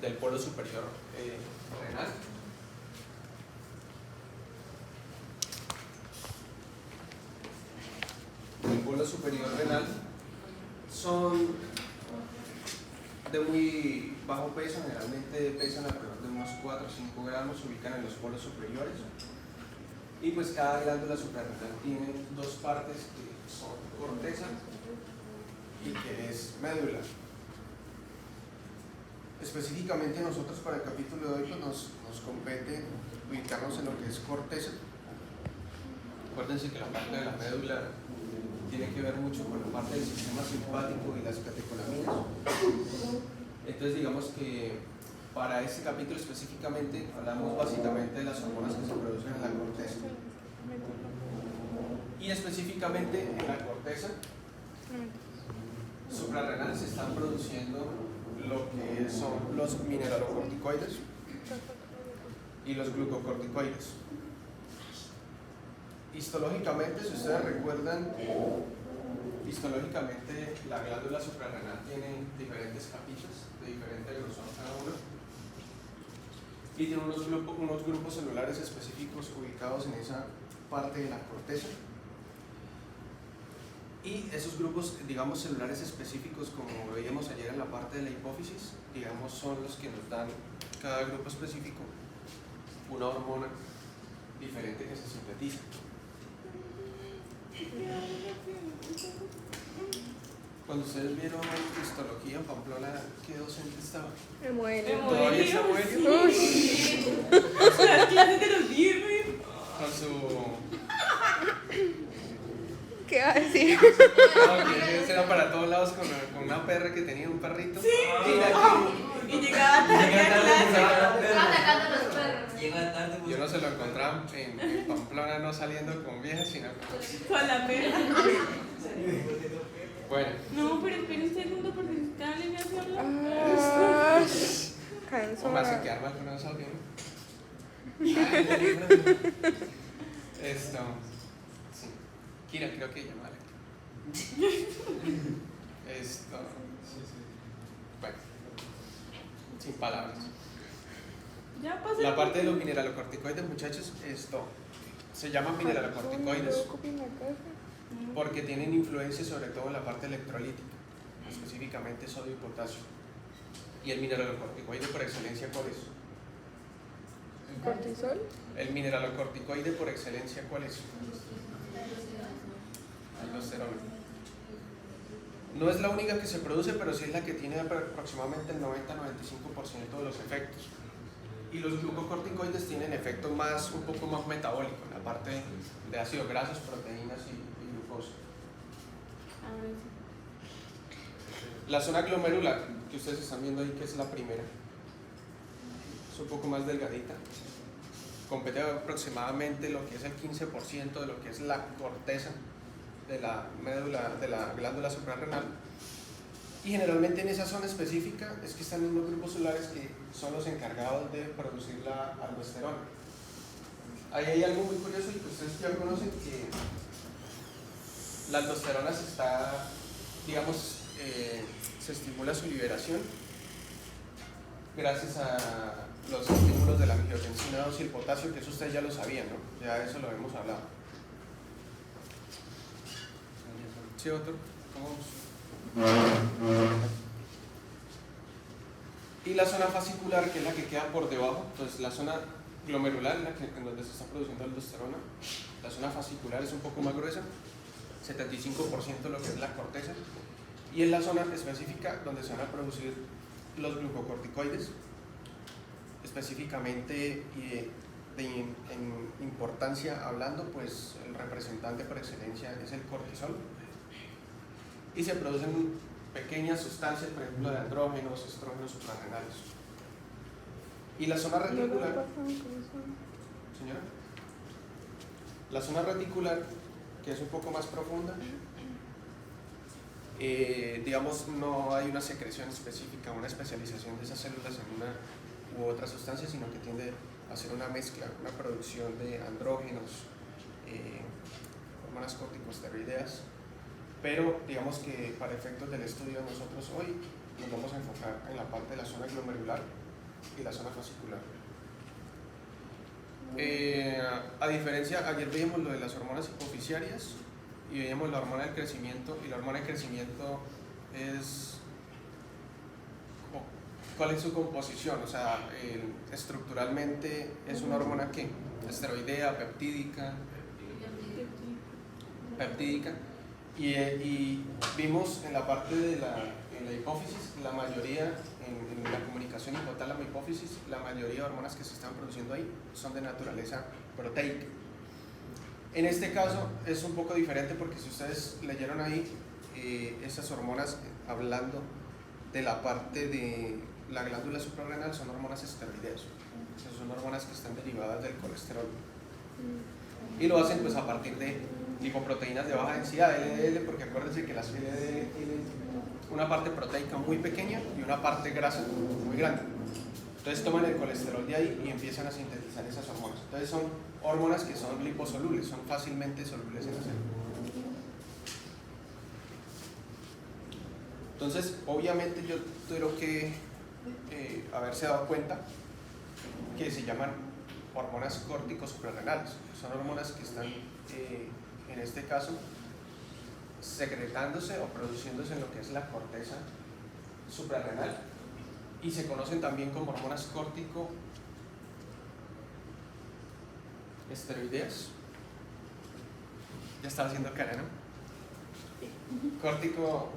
del polo superior renal. El polo superior renal son de muy bajo peso, generalmente pesan alrededor de unos 4 o 5 gramos, se ubican en los polos superiores. Y pues cada glándula suprarrenal tiene dos partes que son corteza y que es médula. Específicamente nosotros para el capítulo de hoy pues nos compete ubicarnos en lo que es corteza. Acuérdense que la parte de la médula tiene que ver mucho con la parte del sistema simpático y las catecolaminas. Entonces digamos que para este capítulo específicamente hablamos básicamente de las hormonas que se producen en la corteza. Y específicamente en la corteza suprarrenal se están produciendo lo que son los mineralocorticoides y los glucocorticoides. Histológicamente, si ustedes recuerdan, histológicamente la glándula suprarrenal tiene diferentes capitas de diferente grosor cada una y tiene unos grupos celulares específicos ubicados en esa parte de la corteza. Y esos grupos, digamos, celulares específicos, como veíamos ayer en la parte de la hipófisis, digamos, son los que nos dan cada grupo específico una hormona diferente que se sintetiza. Cuando ustedes vieron histología en Pamplona, ¿qué docente estaba? Emuelio. ¿Todavía está Emuelio? Las clases de los viernes. Con su... ¿Qué va a decir? No, que era para todos lados con una perra que tenía un perrito. Sí. Y Y llegaba tarde a clase. Atacando a los perros. Llega tarde, yo no se lo encontraba en Pamplona, no saliendo con viejas, sino Con la perra. bueno. No, pero espera un segundo porque está le hace hablar. Canso. O me hace quedar mal con eso alguien. Esto. Sí. Kira, creo que llama Esto. Bueno. Sin palabras. Ya pasé. La parte de los mineralocorticoides, muchachos, esto se llaman mineralocorticoides porque tienen influencia sobre todo en la parte electrolítica, específicamente sodio y potasio. ¿Y el mineralocorticoide por excelencia cuál es? ¿Cortisol? El mineralocorticoide por excelencia ¿cuál es? Aldosterona. No es la única que se produce, pero sí es la que tiene aproximadamente el 90-95% de los efectos. Y los glucocorticoides tienen efecto un poco más metabólico, en la parte de ácidos grasos, proteínas y glucosa. La zona glomerular, que ustedes están viendo ahí, que es la primera, es un poco más delgadita. Compete aproximadamente lo que es el 15% de lo que es la corteza de la médula, de la glándula suprarrenal. Y generalmente en esa zona específica es que están unos grupos celulares que son los encargados de producir la aldosterona. Ahí hay algo muy curioso y que ustedes ya conocen, que la aldosterona se está, digamos, se estimula su liberación gracias a los estímulos de la angiotensina 2 y el potasio, que eso ustedes ya lo sabían, ¿no? Ya eso lo hemos hablado. ¿Sí, doctor? ¿Cómo vamos? Y la zona fascicular, que es la que queda por debajo, pues la zona glomerular en donde se está produciendo aldosterona, la zona fascicular es un poco más gruesa, 75% de lo que es la corteza, y es la zona específica donde se van a producir los glucocorticoides, específicamente en importancia hablando, pues el representante por excelencia es el cortisol, y se producen pequeñas sustancias, por ejemplo, de andrógenos, estrógenos suprarrenales. Y la zona reticular, señora, la zona reticular, que es un poco más profunda, digamos, no hay una secreción específica, una especialización de esas células en una u otra sustancia, sino que tiende a ser una mezcla, una producción de andrógenos, hormonas corticosteroideas. Pero digamos que para efectos del estudio nosotros hoy nos vamos a enfocar en la parte de la zona glomerular, y la zona fascicular. A diferencia, ayer veíamos lo de las hormonas hipoficiarias y veíamos la hormona del crecimiento, y la hormona del crecimiento es, ¿cuál es su composición? O sea, estructuralmente es una hormona que esteroidea, peptídica, y vimos en la parte de en la hipófisis, la mayoría, en la comunicación hipotálamo-hipófisis, la mayoría de hormonas que se están produciendo ahí son de naturaleza proteica. En este caso es un poco diferente porque si ustedes leyeron ahí, esas hormonas, hablando de la parte de la glándula suprarrenal, son hormonas esteroideas. O sea, son hormonas que están derivadas del colesterol. Y lo hacen pues a partir de lipoproteínas de baja densidad, LDL, porque acuérdense que las LDL tienen una parte proteica muy pequeña y una parte grasa muy grande. Entonces toman el colesterol de ahí y empiezan a sintetizar esas hormonas. Entonces son hormonas que son liposolubles, son fácilmente solubles en la célula. Entonces, obviamente yo creo que haberse dado cuenta que se llaman hormonas córticos suprarrenales. Son hormonas que están, en este caso, secretándose o produciéndose en lo que es la corteza suprarrenal, y se conocen también como hormonas córtico-esteroideas. Ya estaba haciendo cara, ¿no? Córtico,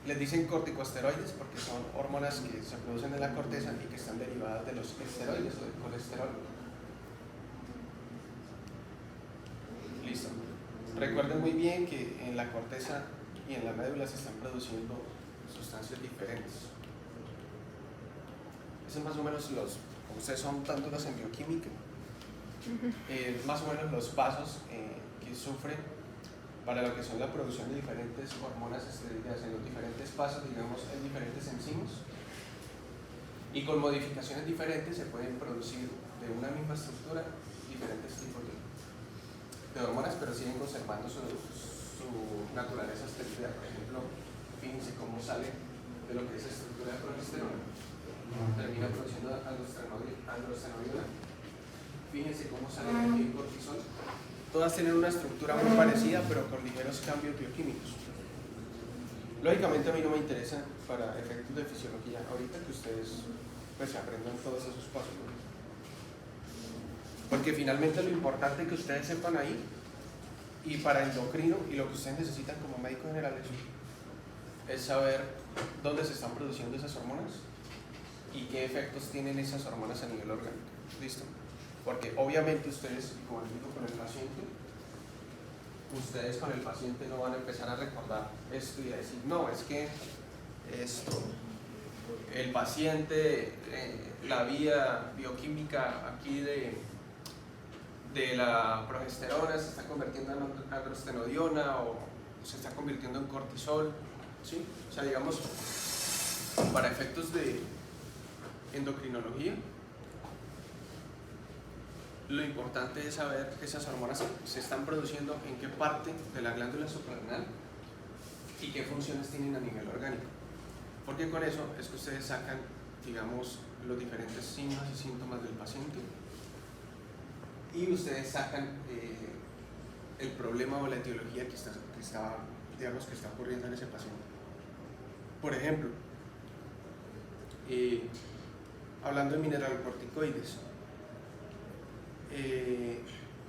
les dicen corticosteroides porque son hormonas que se producen en la corteza y que están derivadas de los esteroides o del colesterol. Listo. Recuerden muy bien que en la corteza y en la médula se están produciendo sustancias diferentes. Esos más o menos como ustedes son tanto los en bioquímica, más o menos los pasos que sufren para lo que son la producción de diferentes hormonas esteroideas en los diferentes pasos, digamos, en diferentes enzimos, y con modificaciones diferentes se pueden producir de una misma estructura diferentes tipos de hormonas, pero siguen conservando su naturaleza esteroidea. Por ejemplo, fíjense cómo sale de lo que es estructura de progesterona, termina produciendo androstenediona. Fíjense cómo sale de aquí el cortisol. Todas tienen una estructura muy parecida, pero con ligeros cambios bioquímicos. Lógicamente a mí no me interesa para efectos de fisiología ahorita que ustedes pues aprendan todos esos pasos, ¿no? Porque finalmente lo importante que ustedes sepan ahí, y para endocrino y lo que ustedes necesitan como médicos generales, es saber dónde se están produciendo esas hormonas y qué efectos tienen esas hormonas a nivel orgánico. ¿Listo? Porque obviamente ustedes, como les digo con el paciente, ustedes con el paciente no van a empezar a recordar esto y a decir, no, es que esto, el paciente, la vía bioquímica aquí de la progesterona se está convirtiendo en androstenediona o se está convirtiendo en cortisol, ¿sí? O sea, digamos, para efectos de endocrinología, lo importante es saber que esas hormonas se están produciendo en qué parte de la glándula suprarrenal y qué funciones tienen a nivel orgánico. Porque con eso es que ustedes sacan, digamos, los diferentes signos y síntomas del paciente y ustedes sacan el problema o la etiología que está ocurriendo en ese paciente. Por ejemplo, hablando de mineralocorticoides,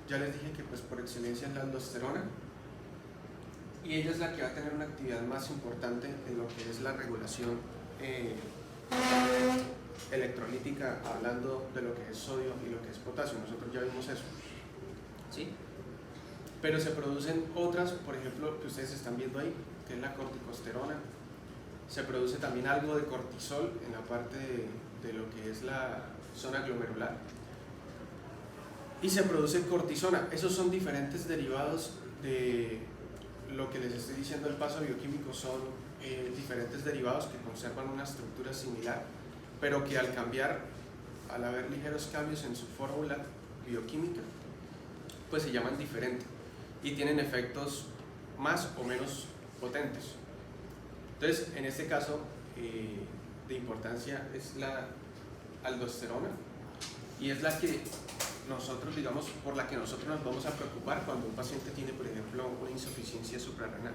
ya les dije que pues por excelencia es la aldosterona, y ella es la que va a tener una actividad más importante en lo que es la regulación electrolítica, hablando de lo que es sodio y lo que es potasio. Nosotros ya vimos eso, ¿sí? Pero se producen otras, por ejemplo, que ustedes están viendo ahí, que es la corticosterona. Se produce también algo de cortisol en la parte de lo que es la zona glomerular. Y se produce cortisona. Esos son diferentes derivados de lo que les estoy diciendo del paso bioquímico. Son diferentes derivados que conservan una estructura similar, pero que al cambiar, al haber ligeros cambios en su fórmula bioquímica, pues se llaman diferente y tienen efectos más o menos potentes. Entonces, en este caso, de importancia es aldosterona y es la que nosotros, digamos, por la que nosotros nos vamos a preocupar cuando un paciente tiene, por ejemplo, una insuficiencia suprarrenal.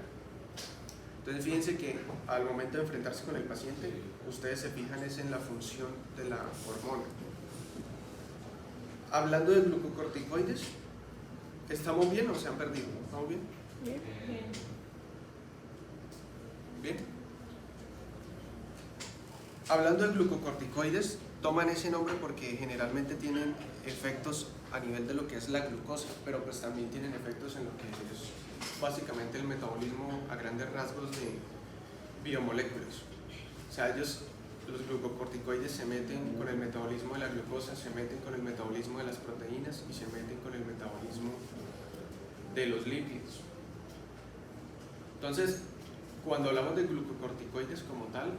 Entonces fíjense que al momento de enfrentarse con el paciente, ustedes se fijan es en la función de la hormona. Hablando de glucocorticoides, ¿estamos bien o se han perdido? ¿Estamos bien? Bien. Bien. Hablando de glucocorticoides, toman ese nombre porque generalmente tienen efectos a nivel de lo que es la glucosa, pero pues también tienen efectos en lo que es básicamente el metabolismo a grandes rasgos de biomoléculas. O sea, ellos, los glucocorticoides se meten con el metabolismo de la glucosa, se meten con el metabolismo de las proteínas y se meten con el metabolismo de los lípidos. Entonces, cuando hablamos de glucocorticoides como tal,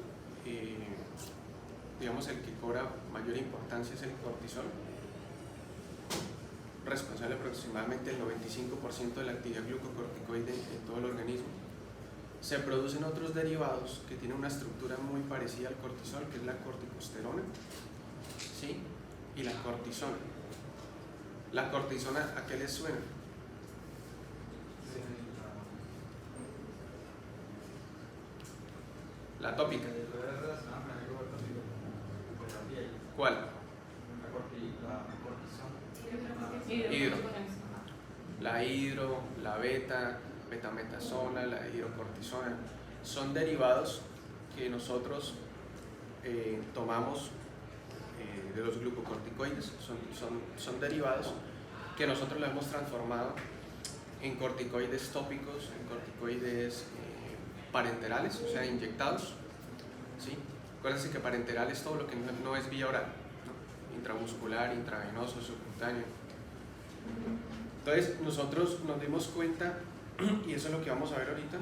digamos el que cobra mayor importancia es el cortisol, responsable aproximadamente del 95% de la actividad glucocorticoide en todo el organismo. Se producen otros derivados que tienen una estructura muy parecida al cortisol, que es la corticosterona, ¿sí? Y la cortisona. ¿La cortisona a qué les suena? La tópica. ¿Cuál? Hidro. La hidro, la betametasona, la hidrocortisona, son derivados que nosotros tomamos de los glucocorticoides, son derivados que nosotros los hemos transformado en corticoides tópicos, en corticoides parenterales, o sea, inyectados, ¿sí? Acuérdense que parenteral es todo lo que no es vía oral, ¿no? Intramuscular, intravenoso, subcutáneo. Entonces nosotros nos dimos cuenta, y eso es lo que vamos a ver ahorita,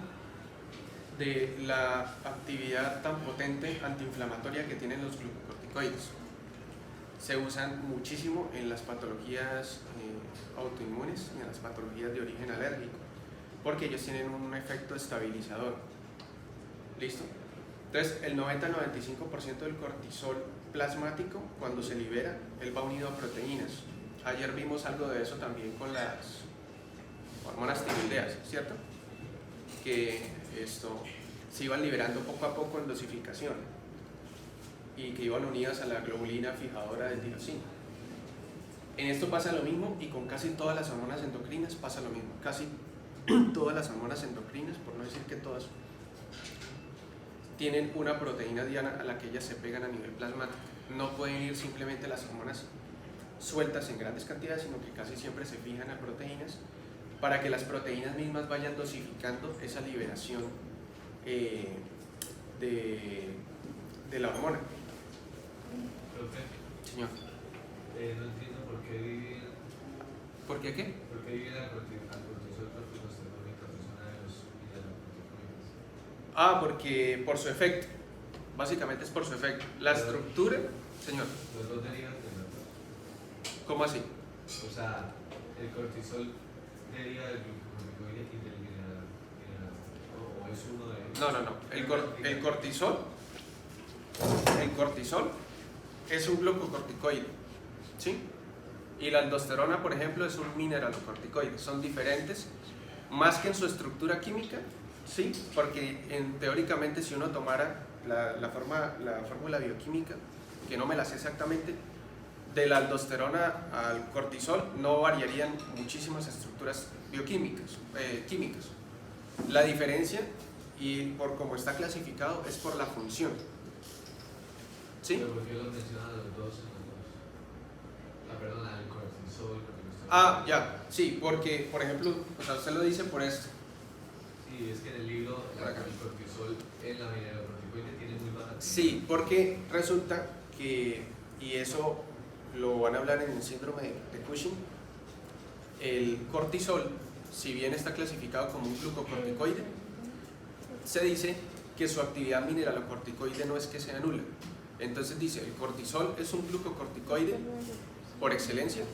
de la actividad tan potente antiinflamatoria que tienen los glucocorticoides. Se usan muchísimo en las patologías autoinmunes y en las patologías de origen alérgico, porque ellos tienen un efecto estabilizador. ¿Listo? Entonces el 90-95% del cortisol plasmático, cuando se libera, él va unido a proteínas. Ayer vimos algo de eso también con las hormonas tiroideas, ¿cierto? Que esto se iban liberando poco a poco en dosificación y que iban unidas a la globulina fijadora de tirosina. En esto pasa lo mismo y con casi todas las hormonas endocrinas pasa lo mismo. Casi todas las hormonas endocrinas, por no decir que todas, tienen una proteína diana a la que ellas se pegan a nivel plasmático. No pueden ir simplemente las hormonas sueltas en grandes cantidades, sino que casi siempre se fijan a proteínas para que las proteínas mismas vayan dosificando esa liberación de la hormona. Profe, Señor. no entiendo por qué dividen. ¿Por qué qué? ¿Por qué dividen al cortisol, corticosterona y cortisona de los hidrocorticoides? Ah, porque por su efecto. Básicamente es por su efecto. La estructura, señor. Los dos derivan de los dos. ¿Cómo así? O sea, el cortisol deriva del glucocorticoide y del mineral. O es uno de ellos. No. El cortisol es un glucocorticoide, ¿sí? Y la aldosterona, por ejemplo, es un mineralocorticoide. Son diferentes, más que en su estructura química, ¿sí? Porque teóricamente si uno tomara la fórmula bioquímica, que no me la sé exactamente, de la aldosterona al cortisol no variarían muchísimas estructuras bioquímicas, químicas. La diferencia, y por cómo está clasificado, es por la función. ¿Sí? ¿Pero por qué los mencionan los dos en los dos? Ah, perdón, el cortisol, corticosterona. Ah, ya, sí, porque, por ejemplo, o sea, usted lo dice por esto. Sí, es que en el libro el cortisol en la mineralocorticoide tiene muy baja actividad. Sí, porque resulta que, y eso lo van a hablar en el síndrome de Cushing, el cortisol, si bien está clasificado como un glucocorticoide, se dice que su actividad mineralocorticoide no es que sea nula. Entonces dice, el cortisol es un glucocorticoide por excelencia,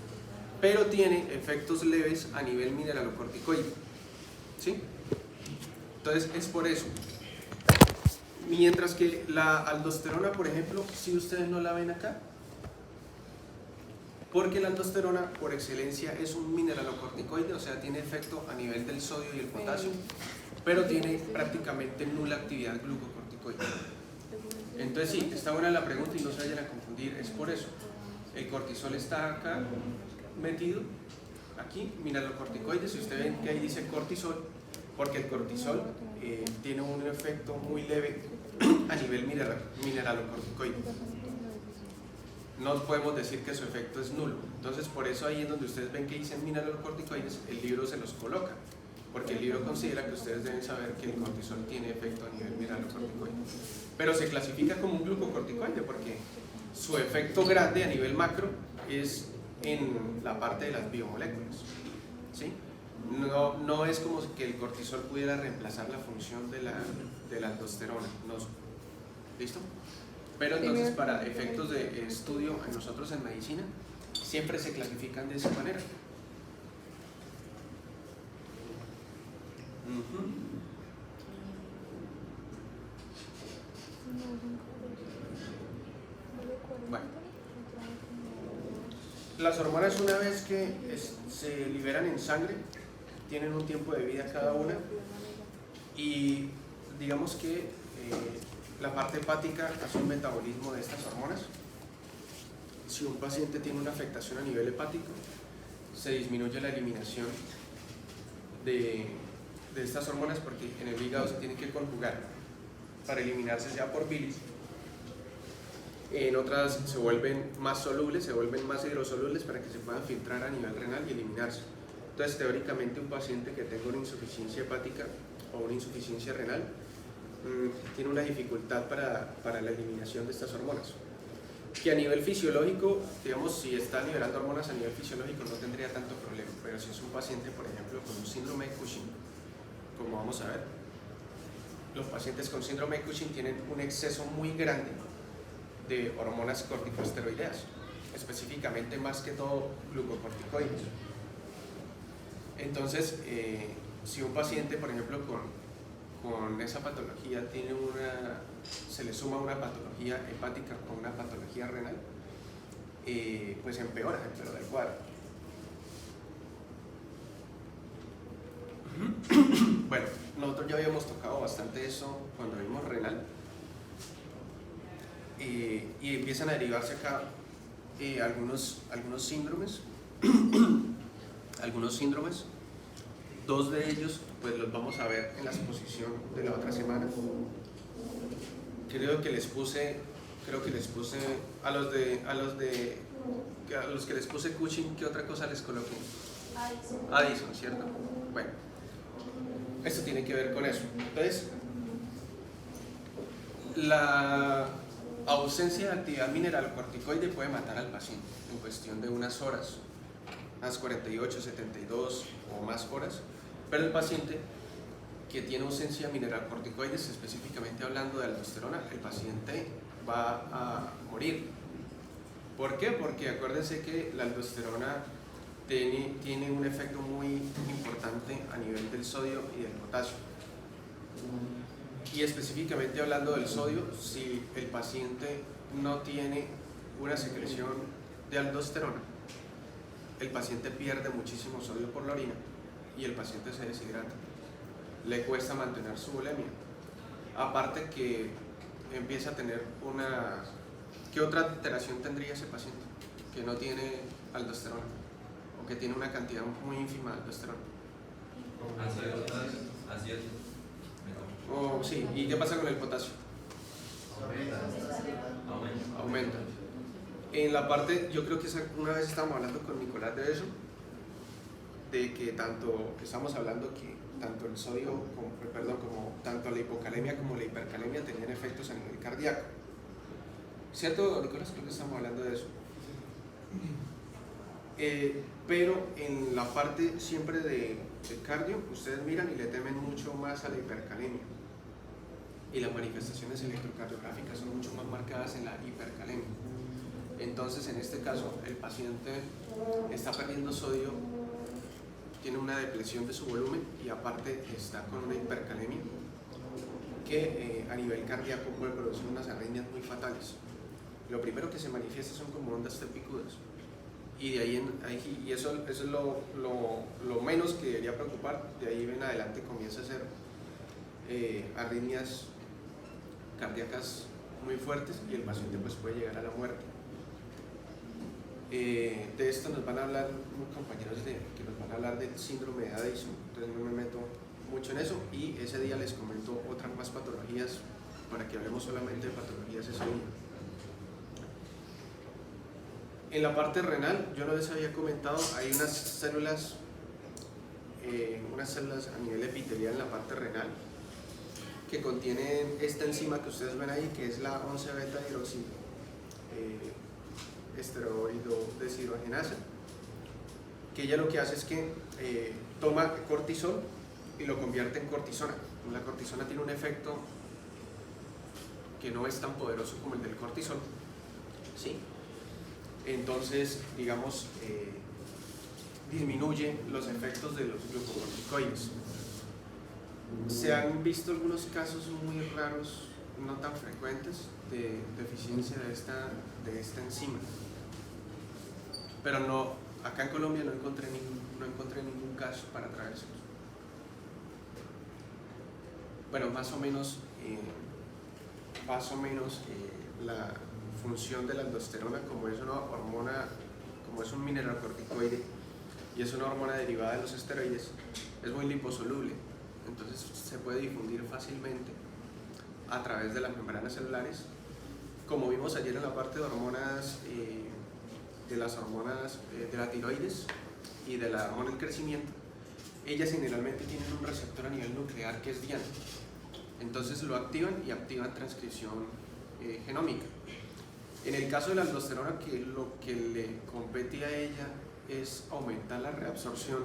pero tiene efectos leves a nivel mineralocorticoide. ¿Sí? Entonces es por eso. Mientras que la aldosterona, por ejemplo, si ustedes no la ven acá, porque la aldosterona por excelencia es un mineralocorticoide, o sea, tiene efecto a nivel del sodio y el potasio, pero tiene prácticamente nula actividad glucocorticoide. Entonces sí, está buena la pregunta y no se vayan a confundir, es por eso. El cortisol está acá metido, aquí, mineralocorticoides, si ustedes ven que ahí dice cortisol, porque el cortisol tiene un efecto muy leve a nivel mineralocorticoide. No podemos decir que su efecto es nulo. Entonces, por eso ahí es donde ustedes ven que dicen mineralocorticoides, el libro se los coloca, porque el libro considera que ustedes deben saber que el cortisol tiene efecto a nivel mineralocorticoide. Pero se clasifica como un glucocorticoide porque su efecto grande a nivel macro es en la parte de las biomoléculas, ¿sí? No es como que el cortisol pudiera reemplazar la función de la aldosterona, no. ¿Listo? Pero entonces para efectos de estudio nosotros en medicina siempre se clasifican de esa manera. Bueno, las hormonas una vez que se liberan en sangre tienen un tiempo de vida cada una y digamos que la parte hepática hace un metabolismo de estas hormonas. Si un paciente tiene una afectación a nivel hepático, se disminuye la eliminación de estas hormonas porque en el hígado se tiene que conjugar para eliminarse ya por bilis. En otras se vuelven más solubles, se vuelven más hidrosolubles para que se puedan filtrar a nivel renal y eliminarse. Entonces, teóricamente, un paciente que tenga una insuficiencia hepática o una insuficiencia renal tiene una dificultad para la eliminación de estas hormonas. Que a nivel fisiológico, digamos, si está liberando hormonas a nivel fisiológico no tendría tanto problema, pero si es un paciente, por ejemplo, con un síndrome de Cushing, como vamos a ver, los pacientes con síndrome de Cushing tienen un exceso muy grande de hormonas corticosteroideas, específicamente más que todo glucocorticoides. Entonces, si un paciente, por ejemplo, con esa patología se le suma una patología hepática con una patología renal, pues empeora el cuadro. Bueno, nosotros ya habíamos tocado bastante eso cuando vimos renal. Y empiezan a derivarse acá algunos síndromes. Algunos síndromes. Dos de ellos pues los vamos a ver en la exposición de la otra semana. Creo que les puse a los que les puse Cushing, ¿qué otra cosa les coloqué? Addison, ¿cierto? Bueno, esto tiene que ver con eso. Entonces, la ausencia de actividad mineralocorticoide puede matar al paciente en cuestión de unas horas, unas 48, 72 o más horas, pero el paciente que tiene ausencia de mineralocorticoides, específicamente hablando de aldosterona, el paciente va a morir. ¿Por qué? Porque acuérdense que la aldosterona tiene un efecto muy importante a nivel del sodio y del potasio. Y específicamente hablando del sodio, si el paciente no tiene una secreción de aldosterona, el paciente pierde muchísimo sodio por la orina y el paciente se deshidrata. Le cuesta mantener su bulimia. Aparte que empieza a tener ¿qué otra alteración tendría ese paciente que no tiene aldosterona o que tiene una cantidad muy ínfima de aldosterona? Ansiedad. Oh, sí. ¿Y qué pasa con el potasio? Aumenta. En la parte, yo creo que una vez estábamos hablando con Nicolás de eso, de que estamos hablando que tanto el sodio, como tanto la hipocalemia como la hipercalemia tenían efectos a nivel cardíaco. ¿Cierto, Nicolás? Creo que estamos hablando de eso. Pero en la parte siempre de cardio, ustedes miran y le temen mucho más a la hipercalemia. Y las manifestaciones electrocardiográficas son mucho más marcadas en la hipercalemia. Entonces, en este caso, el paciente está perdiendo sodio, tiene una depresión de su volumen y aparte está con una hipercalemia que a nivel cardíaco puede producir unas arritmias muy fatales. Lo primero que se manifiesta son como ondas tepicudas y de ahí y eso es lo menos que debería preocupar. De ahí en adelante comienza a ser arritmias cardíacas muy fuertes y el paciente pues puede llegar a la muerte. De esto nos van a hablar unos compañeros que nos van a hablar del síndrome de Addison, entonces no me meto mucho en eso, y ese día les comento otras más patologías para que hablemos solamente de patologías ese día. En la parte renal, yo no les había comentado, hay unas células a nivel epitelial en la parte renal que contienen esta enzima que ustedes ven ahí, que es la 11-beta esteroidodeshidrogenasa, que ella lo que hace es que toma cortisol y lo convierte en cortisona. La cortisona tiene un efecto que no es tan poderoso como el del cortisol, ¿sí? Entonces, digamos, disminuye los efectos de los glucocorticoides. Se han visto algunos casos muy raros, no tan frecuentes, de deficiencia de esta enzima, pero no, acá en Colombia no encontré ningún caso para traérselos. Bueno, más o menos la función de la aldosterona, como es una hormona, como es un mineralocorticoide y es una hormona derivada de los esteroides, es muy liposoluble, entonces se puede difundir fácilmente a través de las membranas celulares. Como vimos ayer en la parte de hormonas, de las hormonas de la tiroides y de la hormona del crecimiento, ellas generalmente tienen un receptor a nivel nuclear que es diana, entonces lo activan y activan transcripción genómica. En el caso de la aldosterona, que lo que le compete a ella es aumentar la reabsorción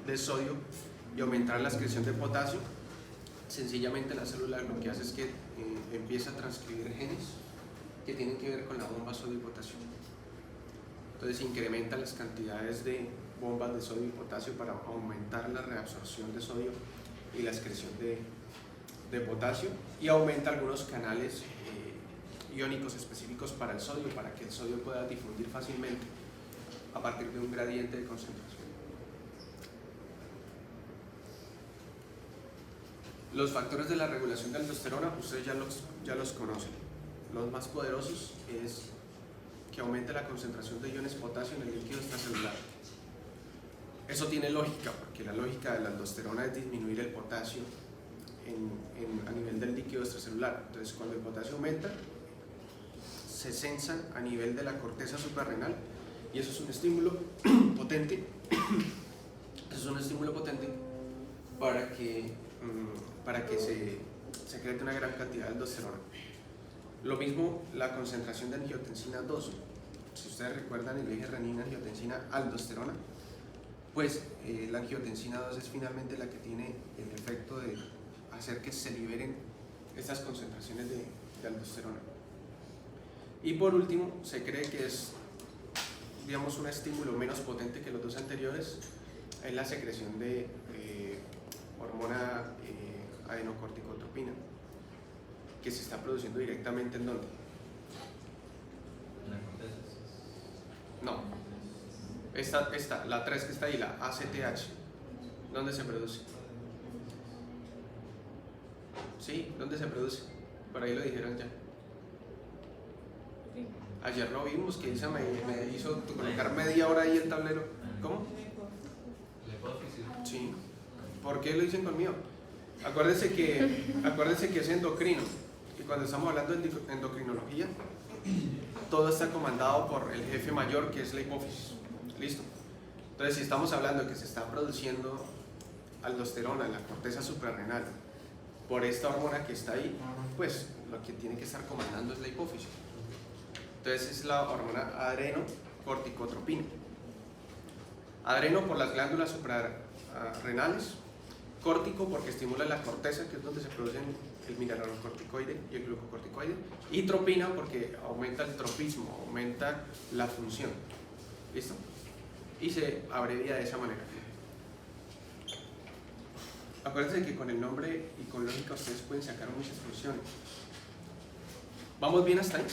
de sodio y aumentar la excreción de potasio, sencillamente la célula lo que hace es que empieza a transcribir genes que tienen que ver con la bomba sodio y potasio. Entonces incrementa las cantidades de bombas de sodio y potasio para aumentar la reabsorción de sodio y la excreción de potasio, y aumenta algunos canales iónicos específicos para el sodio, para que el sodio pueda difundir fácilmente a partir de un gradiente de concentración. Los factores de la regulación de aldosterona, ustedes ya los conocen. Los más poderosos es que aumente la concentración de iones potasio en el líquido extracelular. Eso tiene lógica, porque la lógica de la aldosterona es disminuir el potasio a nivel del líquido extracelular. Entonces, cuando el potasio aumenta, se sensa a nivel de la corteza suprarrenal, y eso es un estímulo potente. Eso es un estímulo potente para que se secrete una gran cantidad de aldosterona. Lo mismo la concentración de angiotensina 2. Si ustedes recuerdan el eje renina, angiotensina, aldosterona, pues la angiotensina 2 es finalmente la que tiene el efecto de hacer que se liberen estas concentraciones de aldosterona. Y por último, se cree que es, digamos, un estímulo menos potente que los dos anteriores, es la secreción de hormona adenocorticotropina, que se está produciendo directamente ¿en dónde? ¿En la corteza? No, esta, la 3 que está ahí, la ACTH, ¿dónde se produce? ¿Sí? ¿Dónde se produce? Por ahí lo dijeron ya. Ayer lo vimos, que Isa me hizo colocar media hora ahí el tablero. ¿Cómo? La hipófisis. Sí. ¿Por qué lo dicen conmigo? Acuérdense que es endocrino, y cuando estamos hablando de endocrinología, todo está comandado por el jefe mayor, que es la hipófisis. ¿Listo? Entonces, si estamos hablando de que se está produciendo aldosterona en la corteza suprarrenal por esta hormona que está ahí, pues lo que tiene que estar comandando es la hipófisis. Entonces es la hormona adrenocorticotropina. Adreno por las glándulas suprarrenales, córtico porque estimula la corteza, que es donde se producen el mineralocorticoide y el glucocorticoide, y tropina porque aumenta el tropismo, aumenta la función. ¿Listo? Y se abrevia de esa manera. Acuérdense que con el nombre y con lógica ustedes pueden sacar muchas funciones. ¿Vamos bien hasta ahí?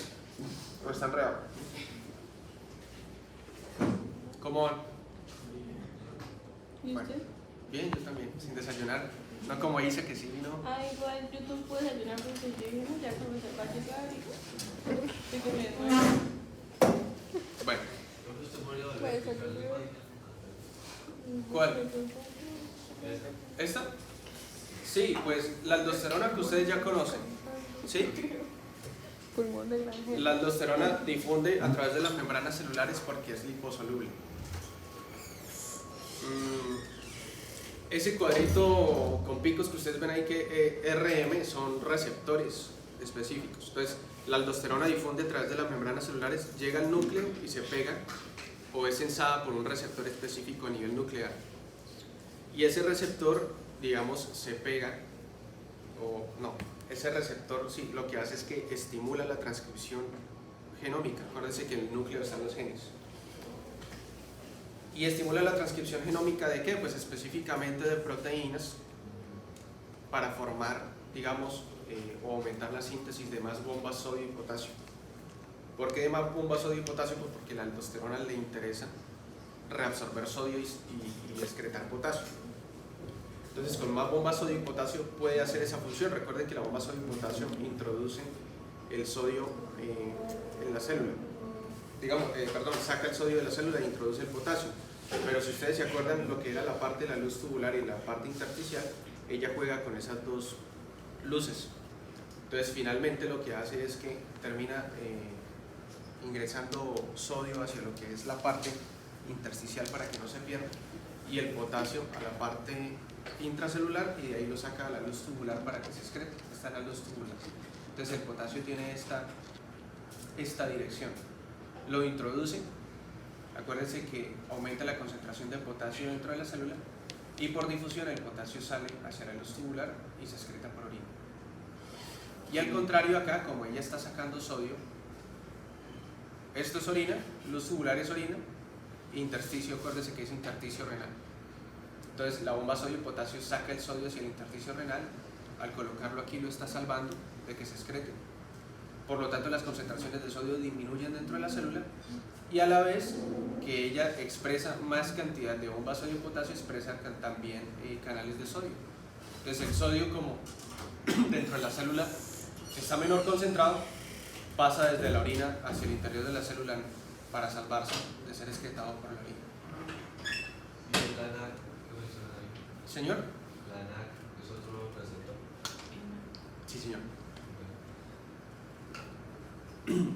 ¿O está enredado? ¿Cómo van? ¿Y Bueno. usted? Bien, yo también, sin desayunar. No como dice que sí vino. Ah, igual YouTube puede desayunar porque yo dije, no, ya como se va a llegar y que me duele. Bueno, Entonces te murió Puede de ser. ¿cuál? ¿Esta? Sí, pues la aldosterona que ustedes ya conocen. ¿Sí? Pulmón de granjero. La aldosterona difunde a través de las membranas celulares porque es liposoluble. Ese cuadrito con picos que ustedes ven ahí que RM son receptores específicos. Entonces, la aldosterona difunde a través de las membranas celulares, llega al núcleo y se pega o es sensada por un receptor específico a nivel nuclear. Y ese receptor, digamos, se pega o no, ese receptor sí, lo que hace es que estimula la transcripción genómica. Acuérdense que en el núcleo están los genes. ¿Y estimula la transcripción genómica de qué? Pues específicamente de proteínas para formar, digamos, o aumentar la síntesis de más bombas sodio y potasio. ¿Por qué de más bombas sodio y potasio? Pues porque la aldosterona le interesa reabsorber sodio y excretar potasio. Entonces, con más bombas sodio y potasio puede hacer esa función. Recuerden que la bomba sodio y potasio introduce el sodio en la célula. Digamos, saca el sodio de la célula e introduce el potasio. Pero si ustedes se acuerdan lo que era la parte de la luz tubular y la parte intersticial, ella juega con esas dos luces. Entonces, finalmente lo que hace es que termina ingresando sodio hacia lo que es la parte intersticial para que no se pierda y el potasio a la parte intracelular y de ahí lo saca a la luz tubular para que se excrete. Esta es la luz tubular. Entonces, el potasio tiene esta dirección. Lo introduce, acuérdense que aumenta la concentración de potasio dentro de la célula y por difusión el potasio sale hacia la luz tubular y se excreta por orina. Y al contrario acá, como ella está sacando sodio, esto es orina, luz tubular es orina, intersticio, acuérdense que es intersticio renal. Entonces la bomba sodio y potasio saca el sodio hacia el intersticio renal, al colocarlo aquí lo está salvando de que se excrete. Por lo tanto, las concentraciones de sodio disminuyen dentro de la célula y a la vez que ella expresa más cantidad de bombas sodio y potasio, expresa también canales de sodio. Entonces, el sodio, como dentro de la célula está menor concentrado, pasa desde la orina hacia el interior de la célula para salvarse de ser excretado por la orina. ¿Y la NAC qué menciona ahí? ¿Señor? La NAC es otro receptor. Sí, señor.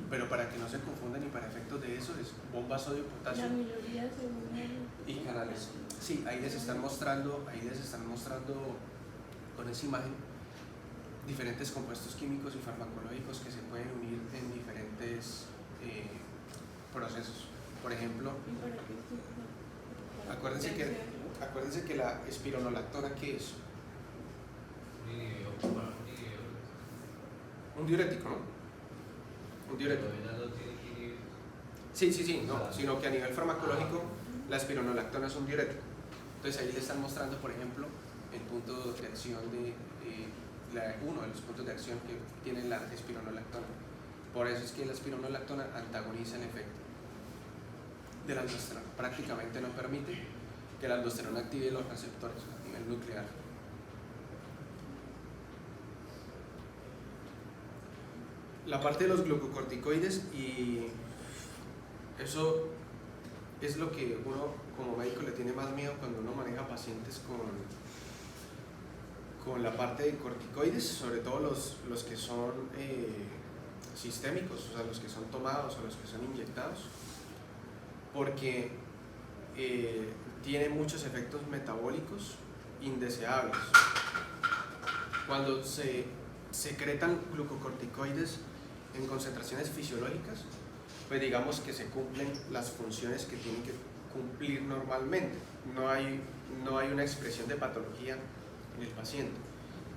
Pero para que no se confundan y para efectos de eso es bomba sodio potasio La minoría según y canales. Sí, ahí les están mostrando con esa imagen diferentes compuestos químicos y farmacológicos que se pueden unir en diferentes procesos. Por ejemplo, acuérdense que la espironolactona, ¿qué es? Un diurético, ¿no? Un diurético. Sí, no, sino que a nivel farmacológico la espironolactona es un diurético. Entonces ahí le están mostrando, por ejemplo, el punto de acción uno de los puntos de acción que tiene la espironolactona. Por eso es que la espironolactona antagoniza el efecto de la aldosterona. Prácticamente no permite que la aldosterona active los receptores a nivel nuclear. La parte de los glucocorticoides, y eso es lo que uno como médico le tiene más miedo cuando uno maneja pacientes con la parte de corticoides, sobre todo los que son sistémicos, o sea, los que son tomados o los que son inyectados, porque tiene muchos efectos metabólicos indeseables. Cuando se secretan glucocorticoides en concentraciones fisiológicas, pues digamos que se cumplen las funciones que tienen que cumplir normalmente. No hay una expresión de patología en el paciente.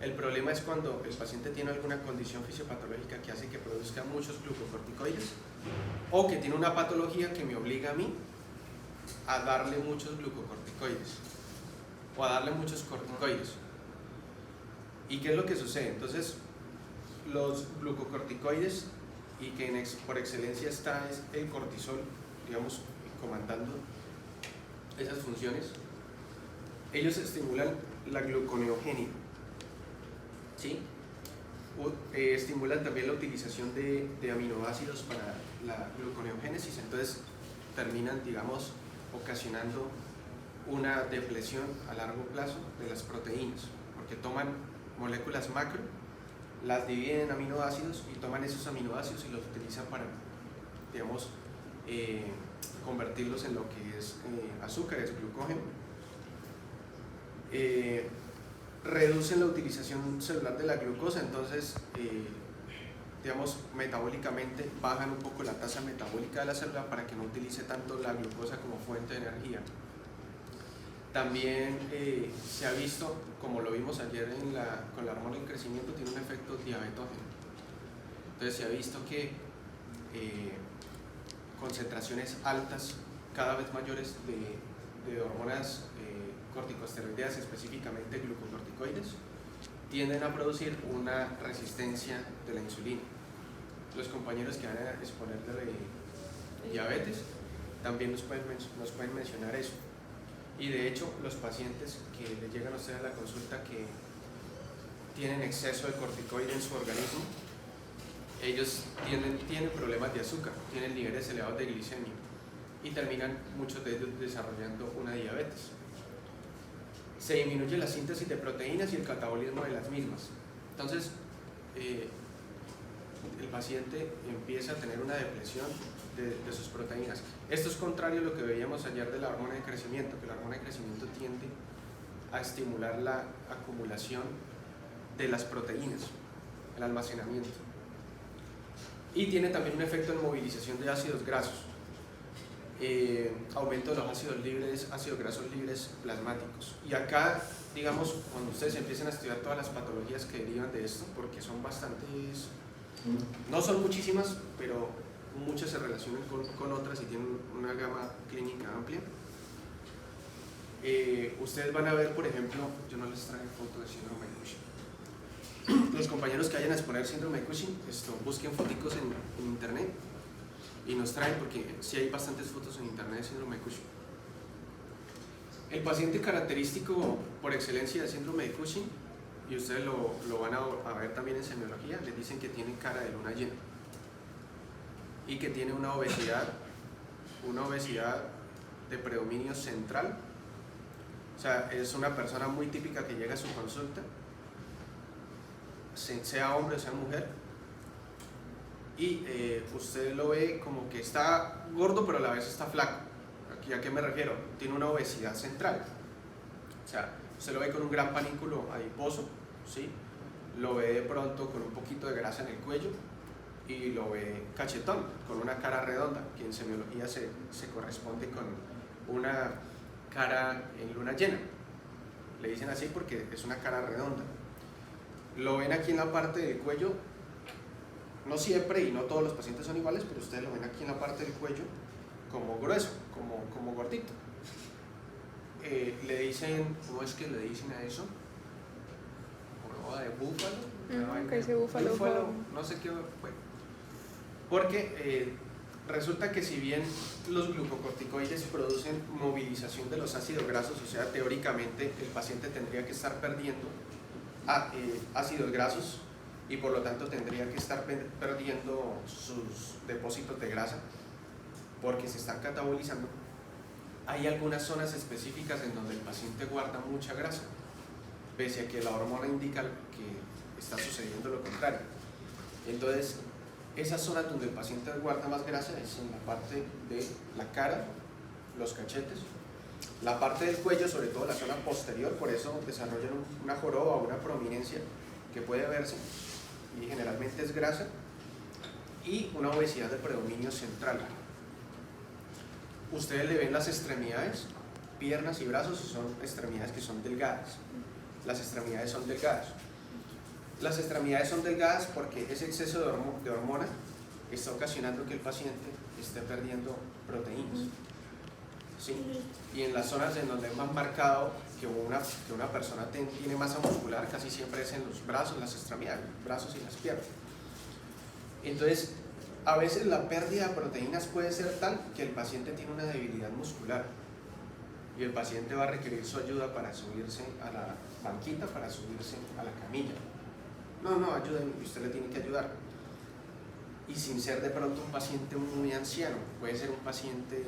El problema es cuando el paciente tiene alguna condición fisiopatológica que hace que produzca muchos glucocorticoides o que tiene una patología que me obliga a mí a darle muchos glucocorticoides o a darle muchos corticoides. ¿Y qué es lo que sucede? Entonces, los glucocorticoides, y que por excelencia está es el cortisol, digamos, comandando esas funciones. Ellos estimulan la gluconeogenia, ¿sí? Estimulan también la utilización de aminoácidos para la gluconeogénesis, entonces terminan, digamos, ocasionando una depresión a largo plazo de las proteínas, porque toman moléculas macro, las dividen en aminoácidos y toman esos aminoácidos y los utilizan para, digamos, convertirlos en lo que es azúcares, glucógeno. Reducen la utilización celular de la glucosa, entonces digamos, metabólicamente bajan un poco la tasa metabólica de la célula para que no utilice tanto la glucosa como fuente de energía. También se ha visto, como lo vimos ayer con la hormona del crecimiento, tiene un efecto diabetógeno. Entonces se ha visto que concentraciones altas, cada vez mayores de hormonas corticosteroideas, específicamente glucocorticoides, tienden a producir una resistencia de la insulina. Los compañeros que van a exponer de diabetes también nos pueden mencionar eso. Y de hecho, los pacientes que le llegan a ustedes a la consulta que tienen exceso de corticoide en su organismo, ellos tienen problemas de azúcar, tienen niveles elevados de glicemia y terminan muchos de ellos desarrollando una diabetes. Se disminuye la síntesis de proteínas y el catabolismo de las mismas. Entonces, el paciente empieza a tener una depresión de sus proteínas. Esto es contrario a lo que veíamos ayer de la hormona de crecimiento, que la hormona de crecimiento tiende a estimular la acumulación de las proteínas, el almacenamiento. Y tiene también un efecto en movilización de ácidos grasos, aumento de los ácidos grasos libres plasmáticos. Y acá, digamos, cuando ustedes empiecen a estudiar todas las patologías que derivan de esto, porque son bastantes, no son muchísimas, pero muchas se relacionan con otras y tienen una gama clínica amplia. Ustedes van a ver, por ejemplo, yo no les traje fotos de síndrome de Cushing. Los compañeros que vayan a exponer síndrome de Cushing, busquen foticos en internet y nos traen, porque sí hay bastantes fotos en internet de síndrome de Cushing. El paciente característico por excelencia de síndrome de Cushing, y ustedes lo van a ver también en semiología, les dicen que tiene cara de luna llena y que tiene una obesidad de predominio central. O sea, es una persona muy típica que llega a su consulta, sea hombre o sea mujer, y usted lo ve como que está gordo pero a la vez está flaco. ¿Aquí a qué me refiero? Tiene una obesidad central. O sea, usted lo ve con un gran panículo adiposo, ¿sí? Lo ve de pronto con un poquito de grasa en el cuello y lo ve cachetón, con una cara redonda, que en semiología se corresponde con una cara en luna llena. Le dicen así porque es una cara redonda. Lo ven aquí en la parte del cuello, no siempre y no todos los pacientes son iguales, pero ustedes lo ven aquí en la parte del cuello como grueso, como gordito. Le dicen, ¿cómo es que le dicen a eso? ¿Joroba de búfalo? Que dice búfalo. No sé qué fue. Porque resulta que si bien los glucocorticoides producen movilización de los ácidos grasos, o sea, teóricamente el paciente tendría que estar perdiendo ácidos grasos y por lo tanto tendría que estar perdiendo sus depósitos de grasa porque se están catabolizando. Hay algunas zonas específicas en donde el paciente guarda mucha grasa, pese a que la hormona indica que está sucediendo lo contrario. Entonces, esas zonas donde el paciente guarda más grasa es en la parte de la cara, los cachetes, la parte del cuello, sobre todo la zona posterior, por eso desarrollan una joroba o una prominencia que puede verse y generalmente es grasa, y una obesidad de predominio central. Ustedes le ven las extremidades, piernas y brazos, son extremidades que son delgadas. Las extremidades son delgadas. Las extremidades son delgadas porque ese exceso de hormona está ocasionando que el paciente esté perdiendo proteínas. ¿Sí? Y en las zonas en donde es más marcado que una persona tiene masa muscular, casi siempre es en los brazos, las extremidades, brazos y las piernas. Entonces, a veces la pérdida de proteínas puede ser tal que el paciente tiene una debilidad muscular. y el paciente va a requerir su ayuda para subirse a la banquita, para subirse a la camilla. No, ayúdenme, usted le tiene que ayudar. Y sin ser de pronto un paciente muy anciano, puede ser un paciente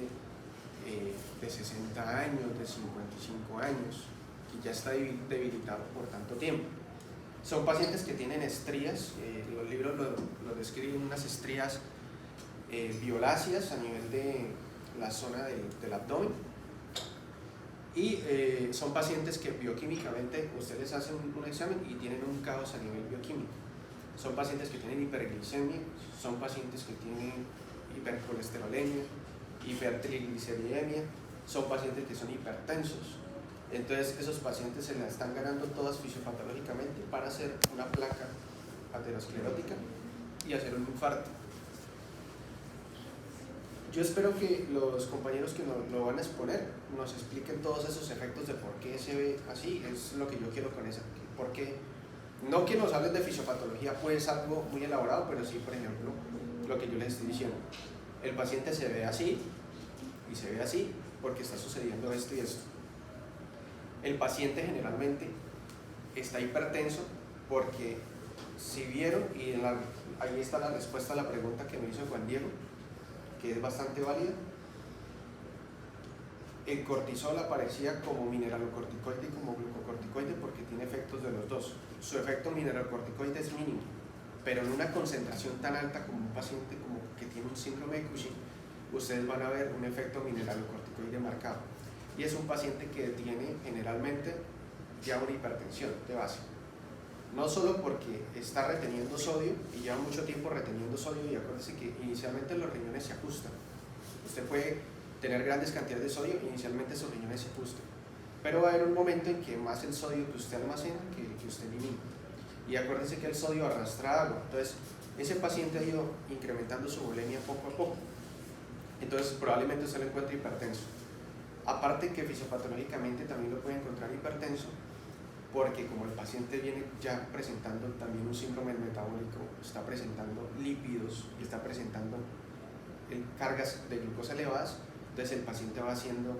de 60 años, de 55 años, que ya está debilitado por tanto tiempo. Son pacientes que tienen estrías, los libros lo describen, unas estrías violáceas a nivel de la zona del abdomen, y son pacientes que bioquímicamente ustedes hacen un examen y tienen un caos a nivel bioquímico. Son pacientes que tienen hiperglicemia, son pacientes que tienen hipercolesterolemia, hipertrigliceridemia, son pacientes que son hipertensos. Entonces esos pacientes se la están ganando todas fisiopatológicamente para hacer una placa aterosclerótica y hacer un infarto. Yo espero que los compañeros que lo van a exponer nos expliquen todos esos efectos de por qué se ve así. Es lo que yo quiero con esa. ¿Por qué? No que nos hablen de fisiopatología, pues algo muy elaborado, pero sí, por ejemplo, lo que yo les estoy diciendo. El paciente se ve así y se ve así porque está sucediendo esto y esto. El paciente generalmente está hipertenso porque si vieron, y ahí está la respuesta a la pregunta que me hizo Juan Diego, que es bastante válida. El cortisol aparecía como mineralocorticoide y como glucocorticoide porque tiene efectos de los dos. Su efecto mineralocorticoide es mínimo, pero en una concentración tan alta como un paciente como que tiene un síndrome de Cushing, ustedes van a ver un efecto mineralocorticoide marcado. Y es un paciente que tiene generalmente ya una hipertensión de base. No solo porque está reteniendo sodio y lleva mucho tiempo reteniendo sodio, y acuérdense que inicialmente los riñones se ajustan. Usted puede tener grandes cantidades de sodio, inicialmente esos riñones se ajustan. Pero va a haber un momento en que más el sodio que usted almacena que usted elimina. Y acuérdense que el sodio arrastra agua. Entonces, ese paciente ha ido incrementando su bulimia poco a poco. Entonces, probablemente usted lo encuentre hipertenso. Aparte que fisiopatológicamente también lo puede encontrar hipertenso, porque como el paciente viene ya presentando también un síndrome metabólico, está presentando lípidos y está presentando cargas de glucosa elevadas, entonces el paciente va haciendo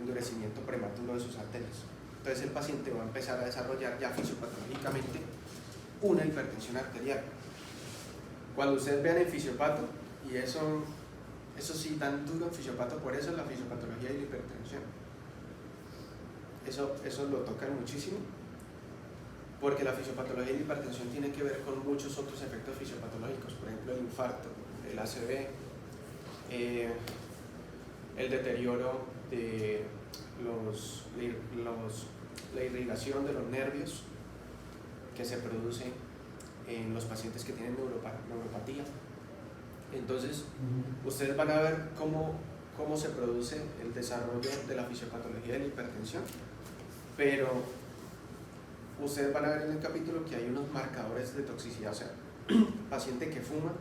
endurecimiento prematuro de sus arterias. Entonces el paciente va a empezar a desarrollar ya fisiopatológicamente una hipertensión arterial. Cuando ustedes vean el fisiopato, y eso sí tan duro en fisiopato, por eso es la fisiopatología y la hipertensión. Eso lo tocan muchísimo, porque la fisiopatología y la hipertensión tienen que ver con muchos otros efectos fisiopatológicos, por ejemplo el infarto, el ACV, el deterioro de la irrigación de los nervios que se produce en los pacientes que tienen neuropatía. Entonces, ustedes van a ver cómo se produce el desarrollo de la fisiopatología de la hipertensión, pero ustedes van a ver en el capítulo que hay unos marcadores de toxicidad. O sea, paciente que fuma,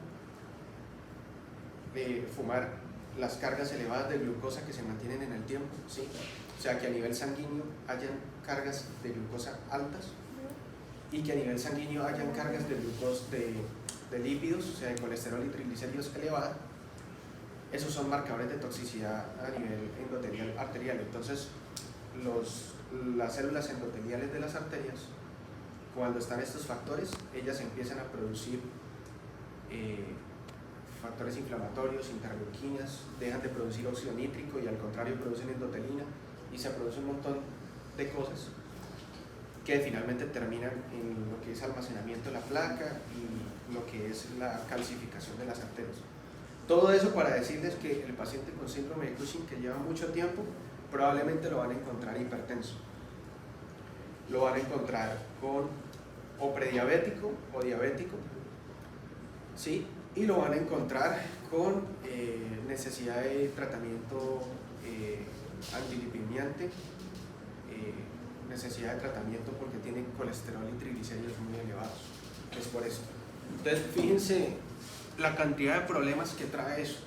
fumar las cargas elevadas de glucosa que se mantienen en el tiempo, ¿sí? O sea, que a nivel sanguíneo hayan cargas de glucosa altas y que a nivel sanguíneo hayan cargas de glucosa de lípidos, o sea, de colesterol y triglicéridos elevada. Esos son marcadores de toxicidad a nivel endotelial arterial. Entonces, las células endoteliales de las arterias, cuando están estos factores, ellas empiezan a producir factores inflamatorios, interleuquinas, dejan de producir óxido nítrico y al contrario producen endotelina, y se produce un montón de cosas que finalmente terminan en lo que es almacenamiento de la placa y lo que es la calcificación de las arterias. Todo eso para decirles que el paciente con síndrome de Cushing que lleva mucho tiempo probablemente lo van a encontrar hipertenso, lo van a encontrar con o prediabético o diabético, ¿sí? Y lo van a encontrar con necesidad de tratamiento antilipidemiante, necesidad de tratamiento porque tienen colesterol y triglicéridos muy elevados. Es por eso. Entonces, fíjense la cantidad de problemas que trae eso.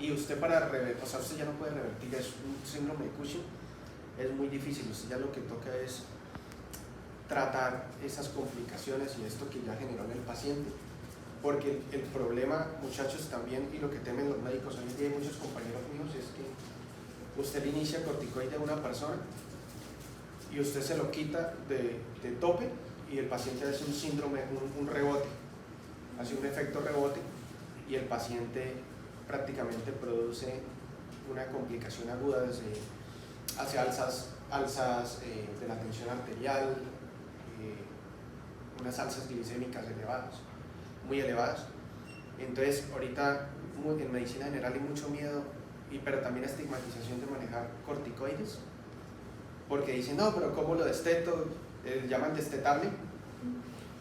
Y usted usted ya no puede revertir eso. Un síndrome de Cushing es muy difícil. Usted ya lo que toca es tratar esas complicaciones y esto que ya generó en el paciente. Porque el problema, muchachos, también, y lo que temen los médicos, hoy en día hay muchos compañeros míos, es que usted le inicia corticoide a una persona y usted se lo quita de tope y el paciente hace un síndrome, un rebote, hace un efecto rebote y el paciente prácticamente produce una complicación aguda hace alzas de la tensión arterial, unas alzas glicémicas elevadas, muy elevadas. Entonces ahorita en medicina general hay mucho miedo, pero también estigmatización de manejar corticoides, porque dicen, no, pero ¿cómo lo desteto? Llaman destetable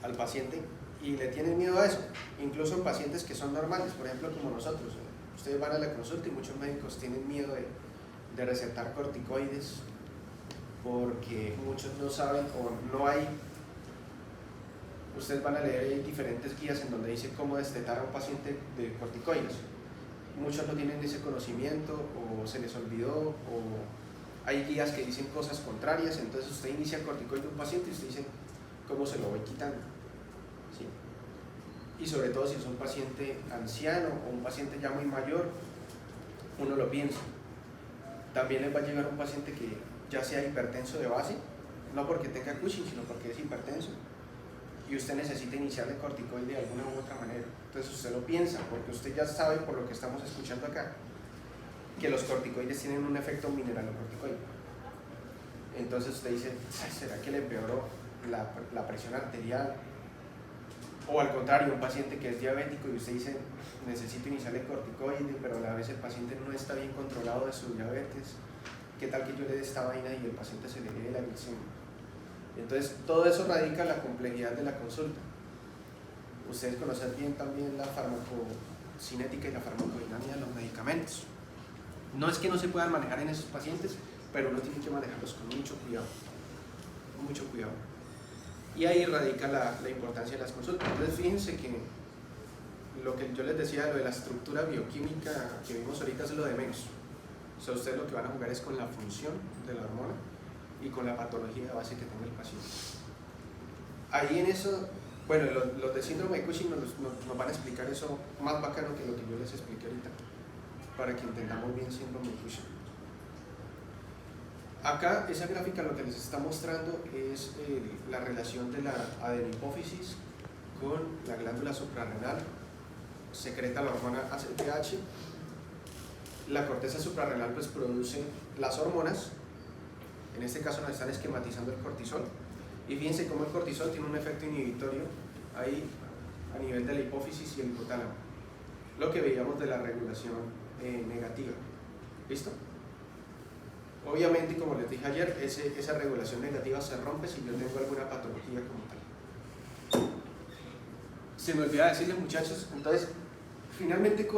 al paciente y le tienen miedo a eso, incluso en pacientes que son normales, por ejemplo como nosotros. Ustedes van a la consulta y muchos médicos tienen miedo de recetar corticoides porque muchos no saben o no hay. Ustedes van a leer diferentes guías en donde dice cómo destetar a un paciente de corticoides. Muchos no tienen ese conocimiento o se les olvidó o hay guías que dicen cosas contrarias, entonces usted inicia corticoide a un paciente y usted dice cómo se lo voy quitando. ¿Sí? Y sobre todo si es un paciente anciano o un paciente ya muy mayor, uno lo piensa. También les va a llegar un paciente que ya sea hipertenso de base, no porque tenga Cushing, sino porque es hipertenso, y usted necesita iniciarle corticoide de alguna u otra manera. Entonces usted lo piensa, porque usted ya sabe por lo que estamos escuchando acá, que los corticoides tienen un efecto mineralocorticoide. Entonces usted dice, ¿será que le empeoró la presión arterial? O al contrario, un paciente que es diabético y usted dice, necesito iniciarle corticoide, pero a la vez el paciente no está bien controlado de su diabetes. ¿Qué tal que yo le dé esta vaina y el paciente se le dé la glicemia? Entonces, todo eso radica en la complejidad de la consulta. Ustedes conocen bien también la farmacocinética y la farmacodinámica de los medicamentos. No es que no se puedan manejar en esos pacientes, pero uno tiene que manejarlos con mucho cuidado. Mucho cuidado. Y ahí radica la importancia de las consultas. Entonces, fíjense que lo que yo les decía, lo de la estructura bioquímica que vimos ahorita es lo de menos. O sea, ustedes lo que van a jugar es con la función de la hormona y con la patología de base que tenga el paciente. Ahí en eso, bueno, los de síndrome de Cushing nos van a explicar eso más bacano que lo que yo les expliqué ahorita, para que entendamos bien síndrome de Cushing. Acá, esa gráfica lo que les está mostrando es la relación de la adenopófisis con la glándula suprarrenal, secreta la hormona ACTH. La corteza suprarrenal pues produce las hormonas. En este caso nos están esquematizando el cortisol y fíjense cómo el cortisol tiene un efecto inhibitorio ahí a nivel de la hipófisis y el hipotálamo, lo que veíamos de la regulación negativa. ¿Listo? Obviamente, como les dije ayer, esa regulación negativa se rompe si yo tengo alguna patología como tal. Se me olvidaba decirles, muchachos, entonces finalmente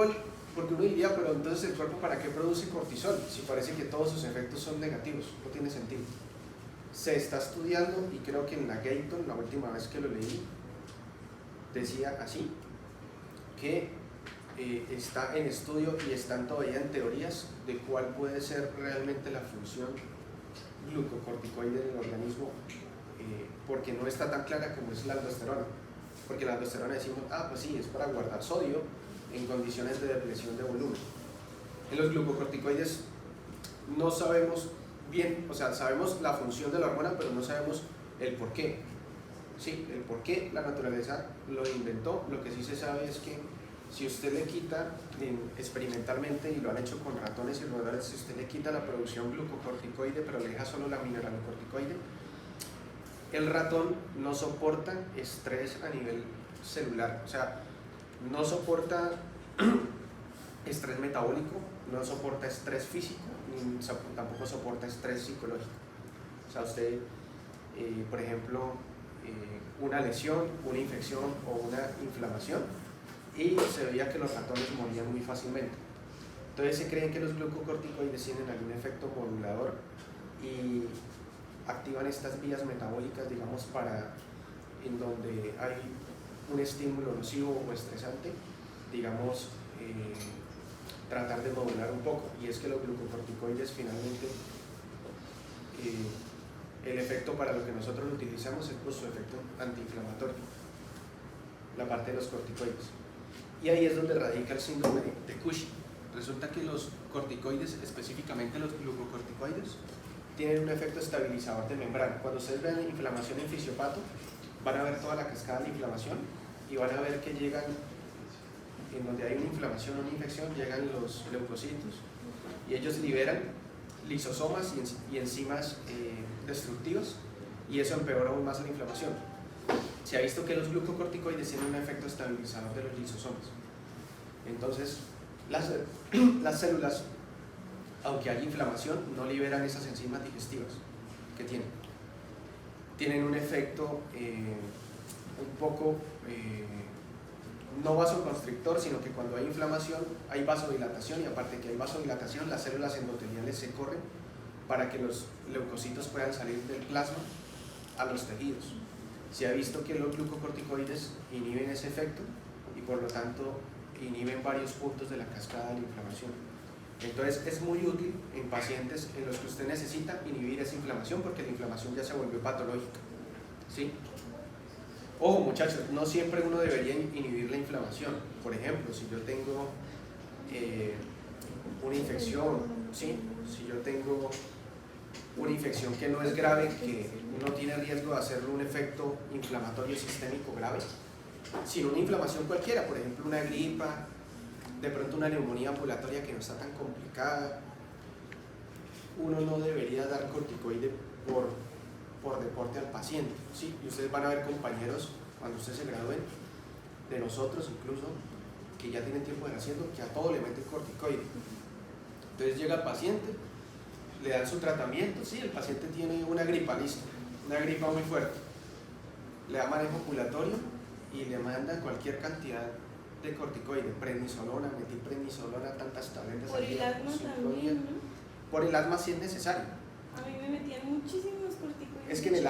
porque uno diría, pero entonces el cuerpo ¿para qué produce cortisol? Si parece que todos sus efectos son negativos, no tiene sentido. Se está estudiando y creo que en la Gayton, la última vez que lo leí, decía así, que está en estudio y están todavía en teorías de cuál puede ser realmente la función glucocorticoide del organismo, porque no está tan clara como es la aldosterona. Porque la aldosterona decimos, pues sí, es para guardar sodio en condiciones de depresión de volumen. En los glucocorticoides no sabemos bien, o sea, sabemos la función de la hormona, pero no sabemos el por qué. Sí, el por qué la naturaleza lo inventó. Lo que sí se sabe es que si usted le quita experimentalmente, y lo han hecho con ratones y roedores, si usted le quita la producción glucocorticoide pero le deja solo la mineralocorticoide, el ratón no soporta estrés a nivel celular, o sea, no soporta estrés metabólico, no soporta estrés físico, ni tampoco soporta estrés psicológico. O sea, usted, por ejemplo, una lesión, una infección o una inflamación, y se veía que los ratones morían muy fácilmente. Entonces se creen que los glucocorticoides tienen algún efecto modulador y activan estas vías metabólicas, digamos, en donde hay un estímulo nocivo o estresante, digamos, tratar de modular un poco. Y es que los glucocorticoides finalmente, el efecto para lo que nosotros lo utilizamos es por su efecto antiinflamatorio, la parte de los corticoides. Y ahí es donde radica el síndrome de Cushing. Resulta que los corticoides, específicamente los glucocorticoides, tienen un efecto estabilizador de membrana. Cuando ustedes vean inflamación en fisiopato, van a ver toda la cascada de inflamación y van a ver que llegan, en donde hay una inflamación o una infección, llegan los leucocitos y ellos liberan lisosomas y enzimas destructivas, y eso empeora aún más la inflamación. Se ha visto que los glucocorticoides tienen un efecto estabilizador de los lisosomas. Entonces, las células, aunque haya inflamación, no liberan esas enzimas digestivas que tienen un efecto un poco no vasoconstrictor, sino que cuando hay inflamación hay vasodilatación, y aparte que hay vasodilatación, las células endoteliales se corren para que los leucocitos puedan salir del plasma a los tejidos. Se ha visto que los glucocorticoides inhiben ese efecto y por lo tanto inhiben varios puntos de la cascada de la inflamación. Entonces es muy útil en pacientes en los que usted necesita inhibir esa inflamación, porque la inflamación ya se volvió patológica, ¿sí? Ojo muchachos, no siempre uno debería inhibir la inflamación. Por ejemplo, si yo tengo una infección, ¿sí? Si yo tengo una infección que no es grave, que no tiene riesgo de hacerle un efecto inflamatorio sistémico grave, sino una inflamación cualquiera, por ejemplo una gripa, de pronto una neumonía ambulatoria que no está tan complicada, uno no debería dar corticoide por deporte al paciente, ¿sí? Y ustedes van a ver compañeros, cuando ustedes se gradúen, de nosotros incluso, que ya tienen tiempo de haciendo, que a todo le meten corticoide. Entonces llega el paciente, le dan su tratamiento, sí, el paciente tiene una gripa, listo, una gripa muy fuerte, le da manejo ambulatorio y le mandan cualquier cantidad de corticoide, prednisolona, metilprednisolona, tantas tabletas. Por el asma también, ¿no? Por el asma sí es necesario. A mí me metían muchísimos corticoides. Es que en el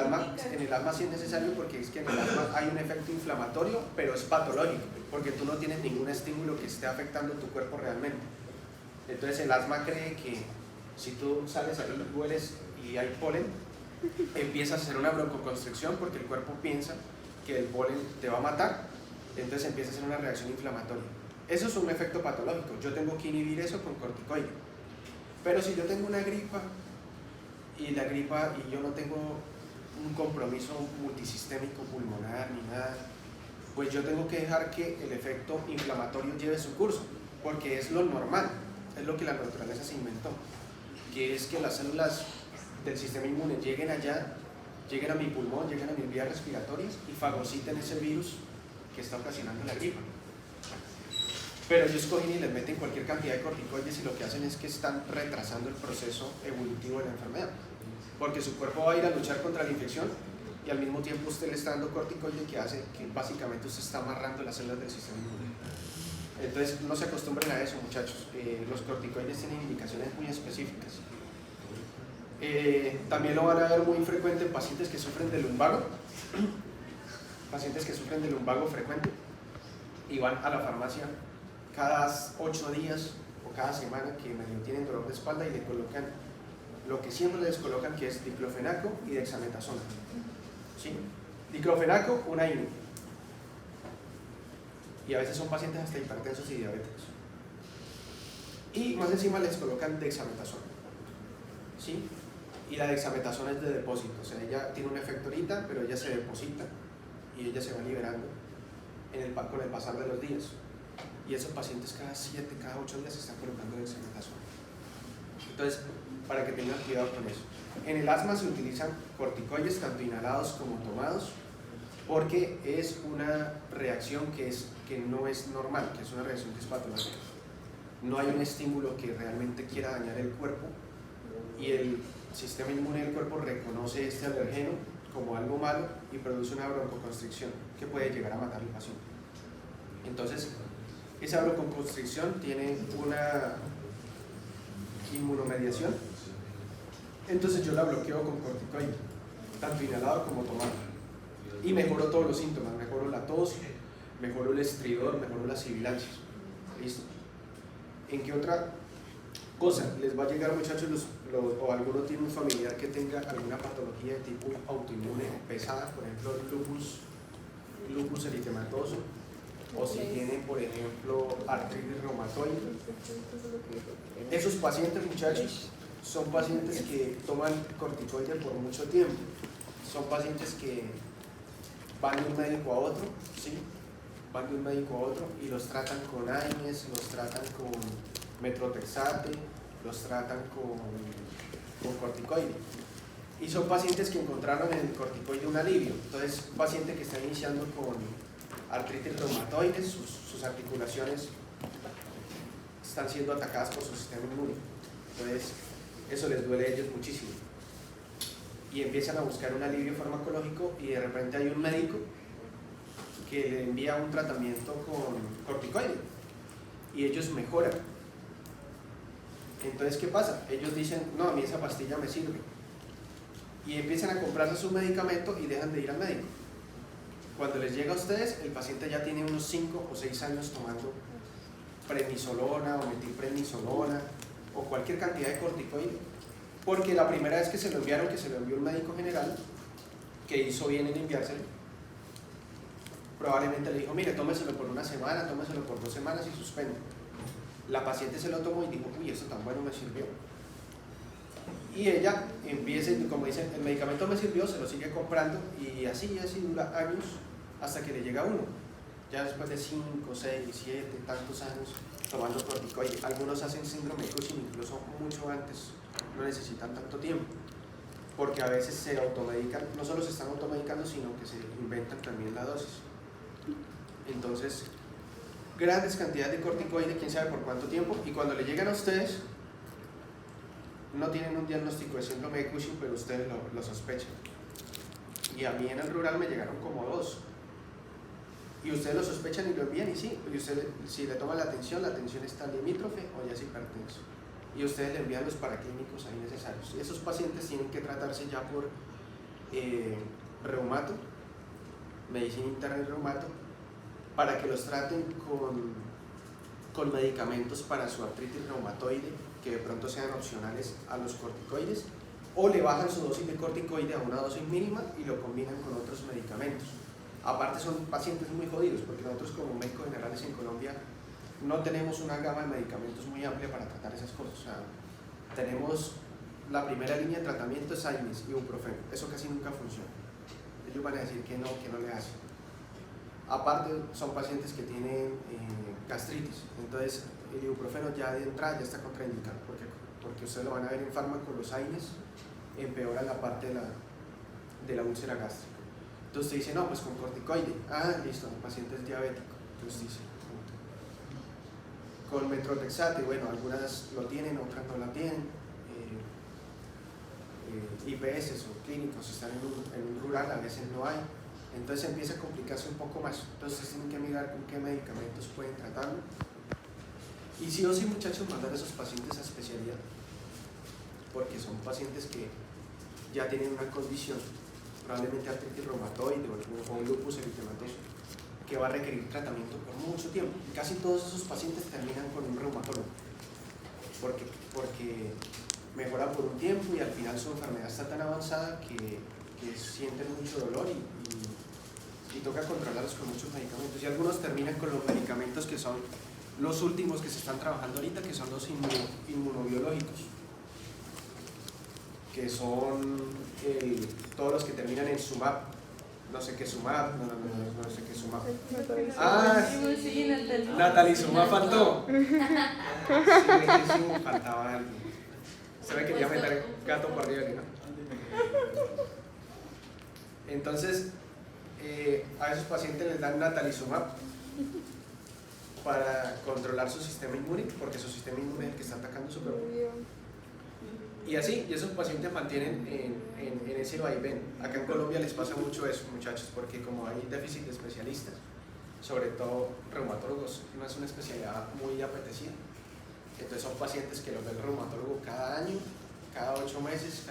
asma sí es necesario, porque es que en el asma hay un efecto inflamatorio, pero es patológico, porque tú no tienes ningún estímulo que esté afectando tu cuerpo realmente. Entonces el asma cree que si tú sales ahí, hueles y hay polen, empiezas a hacer una broncoconstricción porque el cuerpo piensa que el polen te va a matar, entonces empieza a hacer una reacción inflamatoria. Eso es un efecto patológico, yo tengo que inhibir eso con corticoide. Pero si yo tengo una gripa y yo no tengo un compromiso multisistémico pulmonar ni nada, pues yo tengo que dejar que el efecto inflamatorio lleve su curso, porque es lo normal, es lo que la naturaleza se inventó, que es que las células del sistema inmune lleguen allá, lleguen a mi pulmón, lleguen a mis vías respiratorias y fagociten ese virus que está ocasionando la gripa. Pero ellos cogen y les meten cualquier cantidad de corticoides y lo que hacen es que están retrasando el proceso evolutivo de la enfermedad, porque su cuerpo va a ir a luchar contra la infección y al mismo tiempo usted le está dando corticoide, que hace que básicamente usted está amarrando las células del sistema inmune. Entonces no se acostumbren a eso, muchachos. Los corticoides tienen indicaciones muy específicas. También lo van a ver muy frecuente en pacientes que sufren de lumbago, frecuente, y van a la farmacia cada 8 días o cada semana que medio tienen dolor de espalda y le colocan lo que siempre les colocan, que es diclofenaco y dexametasona, ¿sí? Diclofenaco, una INU, y a veces son pacientes hasta hipertensos y diabéticos, y más encima les colocan dexametasona, ¿sí? Y la dexametasona es de depósito, o sea, ella tiene un efecto ahorita, pero ella se deposita y ella se va liberando con el pasar de los días. Y esos pacientes cada 7, cada 8 días se están colocando dexametasona. Entonces, para que tengan cuidado con eso. En el asma se utilizan corticoides, tanto inhalados como tomados, porque es una reacción que no es normal, que es una reacción que es patológica. No hay un estímulo que realmente quiera dañar el cuerpo, y el sistema inmune del cuerpo reconoce este alergeno como algo malo y produce una broncoconstricción que puede llegar a matar al paciente. Entonces, esa broncoconstricción tiene una inmunomediación, entonces yo la bloqueo con corticoide, tanto inhalado como tomado, y mejoro todos los síntomas, mejoro la tos, mejoro el estridor, mejoro las sibilancias. ¿Listo? ¿En qué otra cosa les va a llegar, muchachos, o alguno tiene un familiar que tenga alguna patología de tipo autoinmune pesada, por ejemplo lupus eritematoso, o si tienen, por ejemplo, artritis reumatoide. Esos pacientes, muchachos, son pacientes que toman corticoide por mucho tiempo. Son pacientes que van de un médico a otro, ¿sí? Van de un médico a otro y los tratan con AINES, los tratan con metrotexate, los tratan con corticoide. Y son pacientes que encontraron en el corticoide un alivio. Entonces, un paciente que está iniciando con artritis reumatoide, sus articulaciones están siendo atacadas por su sistema inmune. Entonces, eso les duele a ellos muchísimo. Y empiezan a buscar un alivio farmacológico y de repente hay un médico que le envía un tratamiento con corticoide y ellos mejoran. Entonces, ¿qué pasa? Ellos dicen, no, a mí esa pastilla me sirve. Y empiezan a comprarse su medicamento y dejan de ir al médico. Cuando les llega a ustedes, el paciente ya tiene unos 5 o 6 años tomando prednisolona o metilprednisolona o cualquier cantidad de corticoide. Porque la primera vez que se lo enviaron, que se lo envió un médico general, que hizo bien en enviárselo, probablemente le dijo, mire, tómeselo por una semana, tómeselo por 2 semanas y suspende. La paciente se lo tomó y dijo, uy, esto tan bueno me sirvió. Y ella empieza, como dicen, el medicamento me sirvió, se lo sigue comprando y así dura años hasta que le llega a uno. Ya después de 5, 6, 7, tantos años tomando corticoide. Algunos hacen síndrome de Cushing incluso mucho antes, no necesitan tanto tiempo, porque a veces se automedican, no solo se están automedicando, sino que se inventan también la dosis. Entonces, grandes cantidades de corticoide, quién sabe por cuánto tiempo, y cuando le llegan a ustedes, no tienen un diagnóstico de síndrome de Cushing, pero ustedes lo sospechan. Y a mí en el rural me llegaron como 2. Y ustedes lo sospechan y lo envían, y sí, y usted, si le toman la tensión está limítrofe o ya es hipertenso. Y ustedes le envían los paraquímicos ahí necesarios. Y esos pacientes tienen que tratarse ya por reumato, medicina interna y reumato, para que los traten con medicamentos para su artritis reumatoide, que de pronto sean opcionales a los corticoides, o le bajan su dosis de corticoide a una dosis mínima y lo combinan con otros medicamentos. Aparte son pacientes muy jodidos, porque nosotros como médicos generales en Colombia no tenemos una gama de medicamentos muy amplia para tratar esas cosas. O sea, tenemos la primera línea de tratamiento es AINES y ibuprofeno, eso casi nunca funciona. Ellos van a decir que no le hacen. Aparte son pacientes que tienen gastritis, entonces el ibuprofeno ya de entrada ya está contraindicado, porque ustedes lo van a ver en fármaco, los AINES empeoran la parte de la úlcera gástrica. Entonces te dice, no, pues con corticoide, listo, el paciente es diabético, entonces dice, con metrotexate, bueno, algunas lo tienen, otras no la tienen, IPS o clínicos están en un rural, a veces no hay. Entonces empieza a complicarse un poco más. Entonces tienen que mirar con qué medicamentos pueden tratarlo. Y sí o sí, muchachos, mandar a esos pacientes a especialidad, porque son pacientes que ya tienen una condición, probablemente artritis reumatoide o un lupus eritematoso, que va a requerir tratamiento por mucho tiempo. Y casi todos esos pacientes terminan con un reumatólogo, porque mejora por un tiempo y al final su enfermedad está tan avanzada que sienten mucho dolor y toca controlarlos con muchos medicamentos. Y algunos terminan con los medicamentos que son los últimos que se están trabajando ahorita, que son los inmunobiológicos, que son todos los que terminan en SUMAP, no sé qué SUMAP, no sé qué SUMAP. Sí, Natalizumab faltó. Sí, faltaba algo. Se me quería meter gato por arriba, ¿no? Entonces, a esos pacientes les dan natalizumab para controlar su sistema inmune, porque su sistema inmune es el que está atacando su cuerpo. Y así, y esos pacientes mantienen en ese vaivén. Acá en Colombia les pasa mucho eso, muchachos, porque como hay déficit de especialistas, sobre todo reumatólogos, no es una especialidad muy apetecida. Entonces son pacientes que los ve el reumatólogo cada año, cada 8 meses,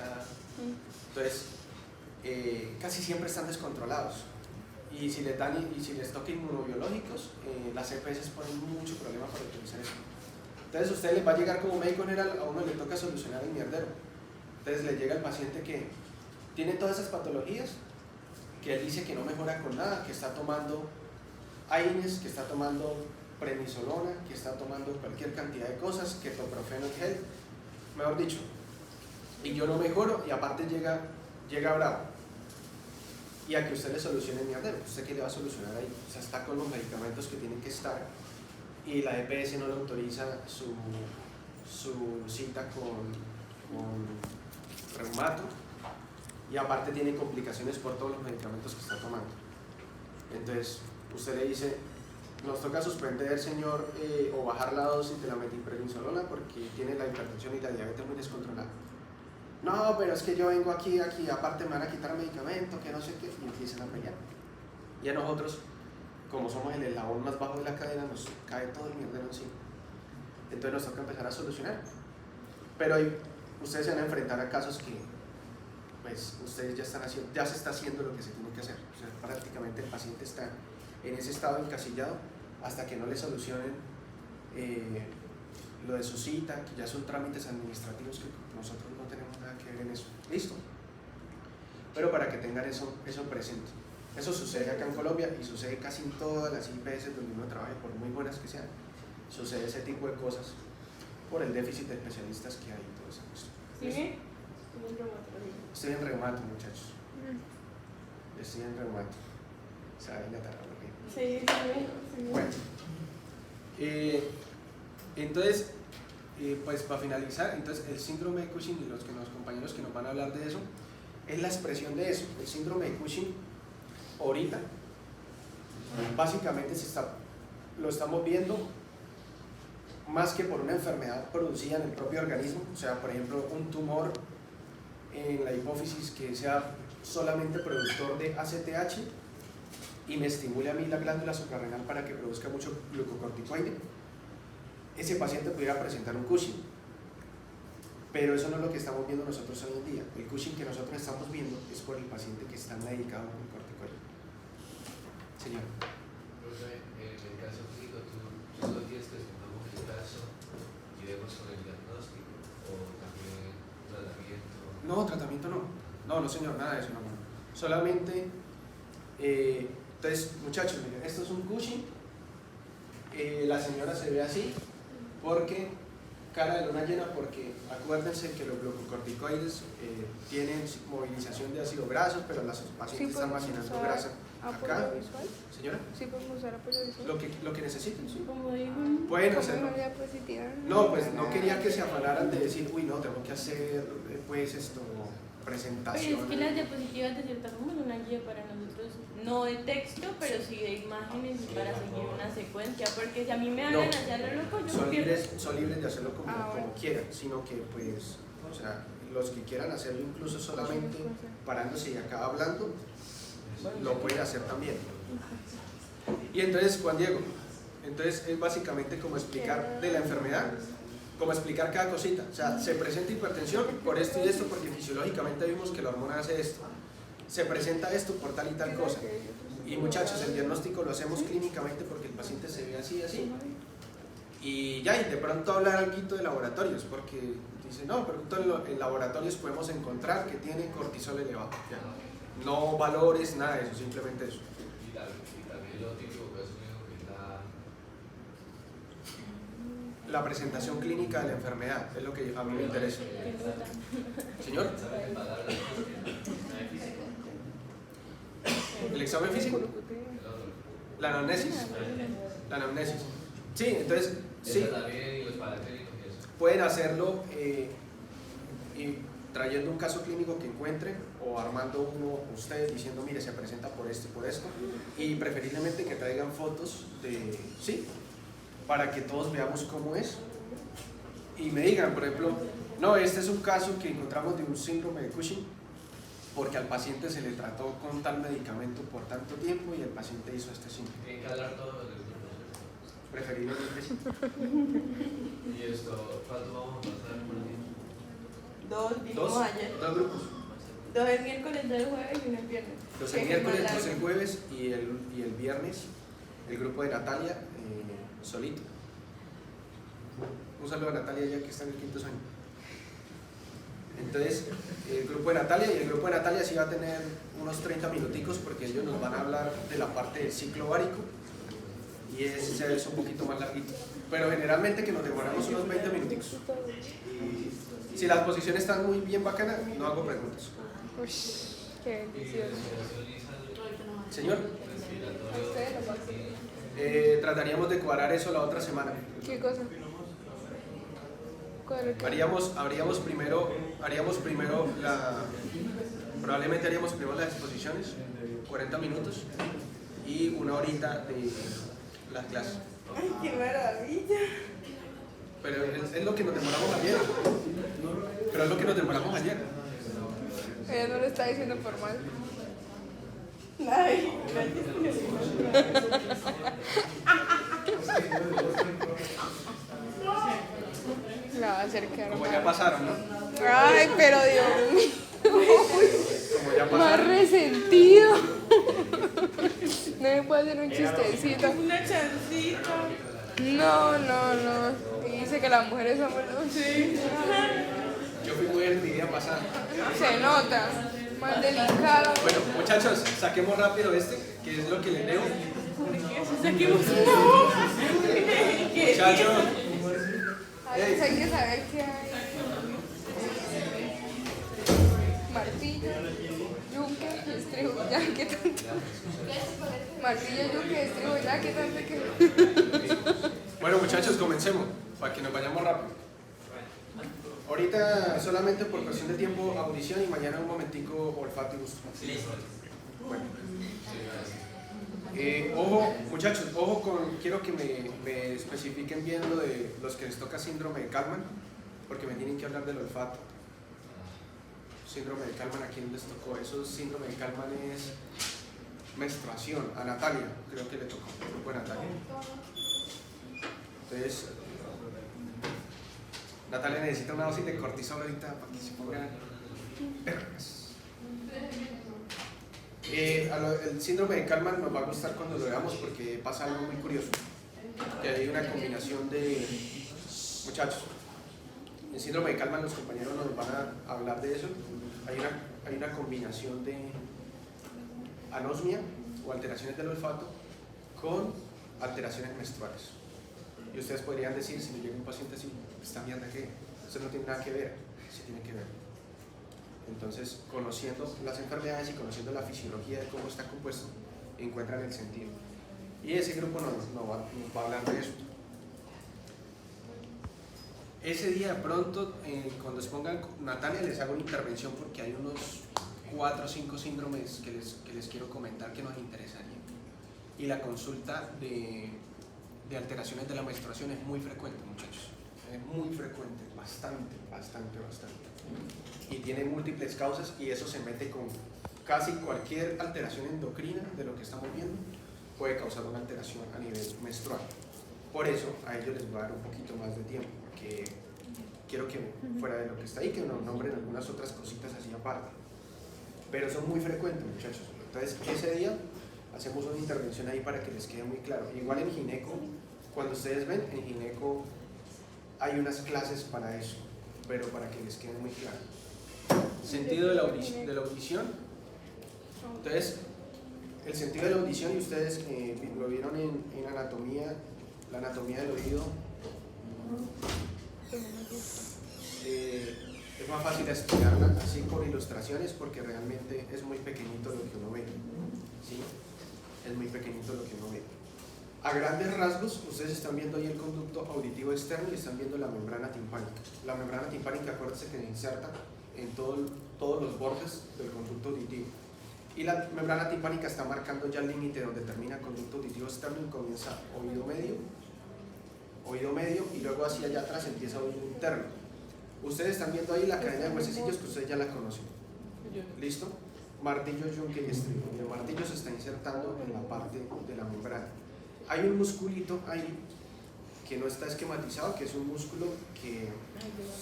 entonces casi siempre están descontrolados. Y si les toca inmunobiológicos, las EPS ponen mucho problema para utilizar eso. Entonces a usted les va a llegar como médico general, a uno le toca solucionar el mierdero. Entonces le llega el paciente que tiene todas esas patologías, que él dice que no mejora con nada, que está tomando AINES, que está tomando prednisolona, que está tomando cualquier cantidad de cosas, ketoprofeno y gel, mejor dicho, y yo no mejoro y aparte llega bravo. Y a que usted le solucione el mierdero, ¿usted qué le va a solucionar ahí? O sea, está con los medicamentos que tienen que estar y la EPS no le autoriza su cita con reumato y aparte tiene complicaciones por todos los medicamentos que está tomando. Entonces, usted le dice, nos toca suspender, señor, o bajar la dosis de la metilprednisolona porque tiene la hipertensión y la diabetes muy descontrolada. No, pero es que yo vengo aquí, aparte me van a quitar medicamento, que no sé qué, y empiezan a pelear. Y a nosotros, como somos el eslabón más bajo de la cadena, nos cae todo el mierdero encima. Entonces nos toca empezar a solucionar. Pero ustedes se van a enfrentar a casos que, pues, ustedes ya se está haciendo lo que se tiene que hacer. O sea, prácticamente el paciente está en ese estado encasillado hasta que no le solucionen lo de su cita, que ya son trámites administrativos que nosotros no tenemos nada que ver en eso. ¿Listo? Pero para que tengan eso presente. Eso sucede acá en Colombia y sucede casi en todas las IPS donde uno trabaja, por muy buenas que sean. Sucede ese tipo de cosas por el déficit de especialistas que hay y todo eso. ¿Sí? Estoy en reumato, muchachos. Estoy en reumato. ¿Saben la tarde? Sí. Bueno. Entonces, pues para finalizar, entonces el síndrome de Cushing y los compañeros que nos van a hablar de eso, es la expresión de eso. El síndrome de Cushing, ahorita, básicamente lo estamos viendo más que por una enfermedad producida en el propio organismo, o sea, por ejemplo, un tumor en la hipófisis que sea solamente productor de ACTH y me estimule a mí la glándula suprarrenal para que produzca mucho glucocorticoide, ese paciente pudiera presentar un Cushing. Pero eso no es lo que estamos viendo nosotros hoy en día. El Cushing que nosotros estamos viendo es por el paciente que está medicado con corticoide. Señor. Profe, en el caso clínico, tú solo tienes que tomamos el caso y vemos con el diagnóstico o también tratamiento. No, tratamiento no. No, señor, nada de eso, no. Solamente, entonces, muchachos, miren, esto es un Cushing. La señora se ve así porque cara de luna llena, porque acuérdense que los glucocorticoides tienen movilización de ácido graso, pero las pacientes están macinando grasa acá. ¿Apoyo visual? Señora, Sí, podemos usar apoyo visual. lo que necesiten, sí. Como digo, Pueden ¿Cómo hacerlo. una diapositiva? No, pues no quería que se afanaran de decir, uy, no, tengo que hacer pues esto, presentación. pero es que las diapositivas de cierta forma son una guía para nosotros, no de texto, pero sí de imágenes y para seguir una secuencia, porque si a mí me hablan hacia lo loco, yo me pierdo. Son libres de hacerlo como Bueno. quieran, sino que pues, o sea, los que quieran hacerlo incluso solamente parándose y acá hablando, lo pueden hacer también. Y entonces, Juan Diego, entonces es básicamente como explicar de la enfermedad, como explicar cada cosita. O sea, se presenta hipertensión por esto y esto, porque fisiológicamente vimos que la hormona hace esto. Se presenta esto por tal y tal cosa. Y muchachos, el diagnóstico lo hacemos clínicamente porque el paciente se ve así y así. Y ya, y de pronto hablar algo de laboratorios, porque dice, no, pero en laboratorios podemos encontrar que tiene cortisol elevado. Ya. No valores, nada de eso, simplemente eso. Y también lo típico que es La presentación clínica de la enfermedad es lo que a mí me interesa. Señor, ¿el examen físico? La anamnesis. La anamnesis. Sí, entonces, sí. también y los paraclínicos y eso. Pueden hacerlo y trayendo un caso clínico que encuentren o armando uno ustedes diciendo, mire, se presenta por esto y por esto, y preferiblemente que traigan fotos de, sí, para que todos veamos cómo es y me digan, por ejemplo, no, este es un caso que encontramos de un síndrome de Cushing porque al paciente se le trató con tal medicamento por tanto tiempo y el paciente hizo este síndrome. Tienen que hablar todos los grupos. Preferiblemente sí. Y esto, ¿cuánto vamos a pasar por aquí? Dos, dijimos ayer. Dos grupos. Dos el miércoles, dos el jueves y uno el viernes. Los Que el es miércoles, más los el largo. jueves y el viernes el grupo de Natalia solito. Un saludo a Natalia ya que está en el quinto sueño. Entonces, el grupo de Natalia y el grupo de Natalia sí va a tener unos 30 minuticos porque ellos nos van a hablar de la parte del ciclo ovárico y ese es un poquito más larguito. Pero generalmente que nos demoramos unos 20 minutos. Si las posiciones están muy bien bacanas, no hago preguntas. Uy, qué delicioso. Señor, trataríamos de cuadrar eso la otra semana. ¿Qué cosa? Haríamos primero probablemente haríamos primero las exposiciones, 40 minutos, y una horita de las clases. Ay, qué maravilla. Pero es lo que nos demoramos ayer. Pero es lo que nos demoramos ayer. Ella no lo está diciendo por mal. Ay, La va a hacer quedar Como mal. ya pasaron, ¿no? Ay, pero Dios mío. Como ya Más pasaron. resentido. No me puede hacer un chistecito. una chancita. No. Y dice que las mujeres somos los... Sí. Yo fui muy el día pasado. Se nota. Más delicado. Bueno, muchachos, saquemos rápido que es lo que les leo. Saquemos una hoja. Muchachos, A veces hay que saber qué hay. Martillo, yunque, estribo, ya, ¿qué tanto? Martillo, yunque, estribo, ya, ¿qué tanto que? bueno muchachos, comencemos, para que nos vayamos rápido. Ahorita solamente por cuestión de tiempo audición y mañana un momentico olfato y gusto. Bueno. Ojo, muchachos, quiero que me especifiquen bien lo de los que les toca síndrome de Kalman, porque me tienen que hablar del olfato. Síndrome de Kalman, ¿a quién les tocó? Eso síndrome de Kalman es menstruación. A Natalia, creo que le tocó. Fue Natalia. Entonces, Natalia necesita una dosis de cortisol ahorita para que se ponga vergas. El síndrome de Kalman nos va a gustar cuando lo veamos porque pasa algo muy curioso. Que hay una combinación de... Muchachos, el síndrome de Kalman, los compañeros nos van a hablar de eso. Hay una combinación de anosmia o alteraciones del olfato con alteraciones menstruales. Y ustedes podrían decir, si me llega un paciente así, ¿esta mierda qué? Eso no tiene nada que ver. Sí tiene que ver. Entonces, conociendo las enfermedades y conociendo la fisiología de cómo está compuesto, encuentran el sentido. Y ese grupo nos va a hablar de eso. Ese día de pronto, cuando se pongan Natalia, les hago una intervención porque hay unos 4 o 5 síndromes que les quiero comentar que nos interesarían. Y la consulta de alteraciones de la menstruación es muy frecuente, muchachos. Es muy frecuente, bastante. Y tiene múltiples causas y eso se mete con casi cualquier alteración endocrina de lo que estamos viendo, puede causar una alteración a nivel menstrual. Por eso a ellos les voy a dar un poquito más de tiempo, porque quiero que fuera de lo que está ahí, que nos nombren algunas otras cositas así aparte. Pero son muy frecuentes, muchachos. Entonces ese día hacemos una intervención ahí para que les quede muy claro. Igual en gineco, cuando ustedes ven, en gineco hay unas clases para eso, pero para que les quede muy claro. Sentido de la audición. Entonces, el sentido de la audición, y ustedes lo vieron en anatomía, la anatomía del oído, es más fácil explicarla así por ilustraciones porque realmente es muy pequeñito lo que uno ve, ¿sí? Es muy pequeñito lo que uno ve. A grandes rasgos, ustedes están viendo ahí el conducto auditivo externo y están viendo la membrana timpánica. La membrana timpánica, acuérdense que se inserta en todos los bordes del conducto auditivo. Y la membrana timpánica está marcando ya el límite donde termina el conducto auditivo externo y comienza oído medio y luego hacia allá atrás empieza oído interno. Ustedes están viendo ahí la cadena de huesecillos que ustedes ya la conocen. ¿Listo? Martillo, yunque y estribo. Y el martillo se está insertando en la parte de la membrana. Hay un musculito ahí que no está esquematizado, que es un músculo que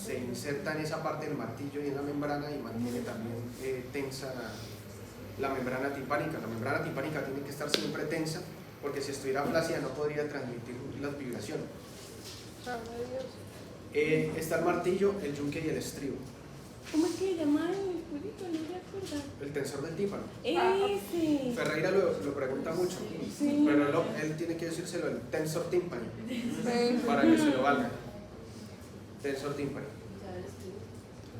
se inserta en esa parte del martillo y en la membrana y mantiene también tensa la membrana timpánica. La membrana timpánica tiene que estar siempre tensa porque si estuviera flácida no podría transmitir las vibraciones. Está el martillo, el yunque y el estribo. ¿Cómo es que se llama el musculito? No me acuerdo. El tensor del tímpano. Ese. Ferreira lo pregunta mucho, Sí. pero él tiene que decírselo el tensor timpani Sí. para que se lo valga. Tensor timpani.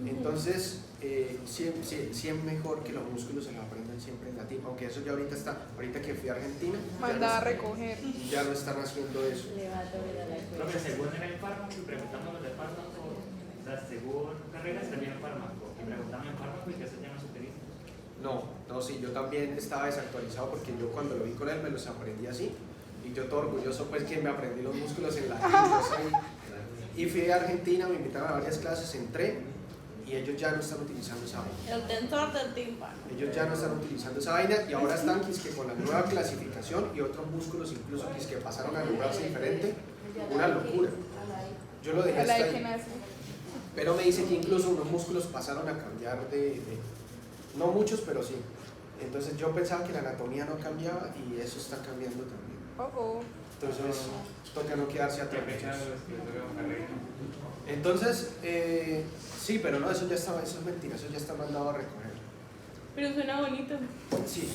Entonces, sí es mejor que los músculos se los aprendan siempre en latín, aunque eso ya ahorita que fui a Argentina, Manda a recoger. ya no están haciendo eso. Le va a doler a la Lo que según era el fármaco, y preguntamos los de fármaco, o sea, según carreras también el fármaco, y preguntamos el fármaco y que se llama superior. No, sí, yo también estaba desactualizado porque yo cuando lo vi con él me los aprendí así, y yo todo orgulloso pues que me aprendí los músculos en latín, y fui a Argentina, me invitaron a varias clases, entré, y ellos ya no están utilizando esa vaina. El tensor del tímpano. Ellos ya no están utilizando esa vaina y ahora están que con la nueva clasificación y otros músculos incluso que pasaron a nombrarse diferente, una locura. Yo lo dejé A la hasta de que ahí. nace. Pero me dice que incluso unos músculos pasaron a cambiar no muchos, pero sí. Entonces yo pensaba que la anatomía no cambiaba y eso está cambiando también. Entonces toca no quedarse atrás. Entonces, sí, pero no, eso es mentira, eso ya está mandado a recoger. Pero suena bonito. Sí.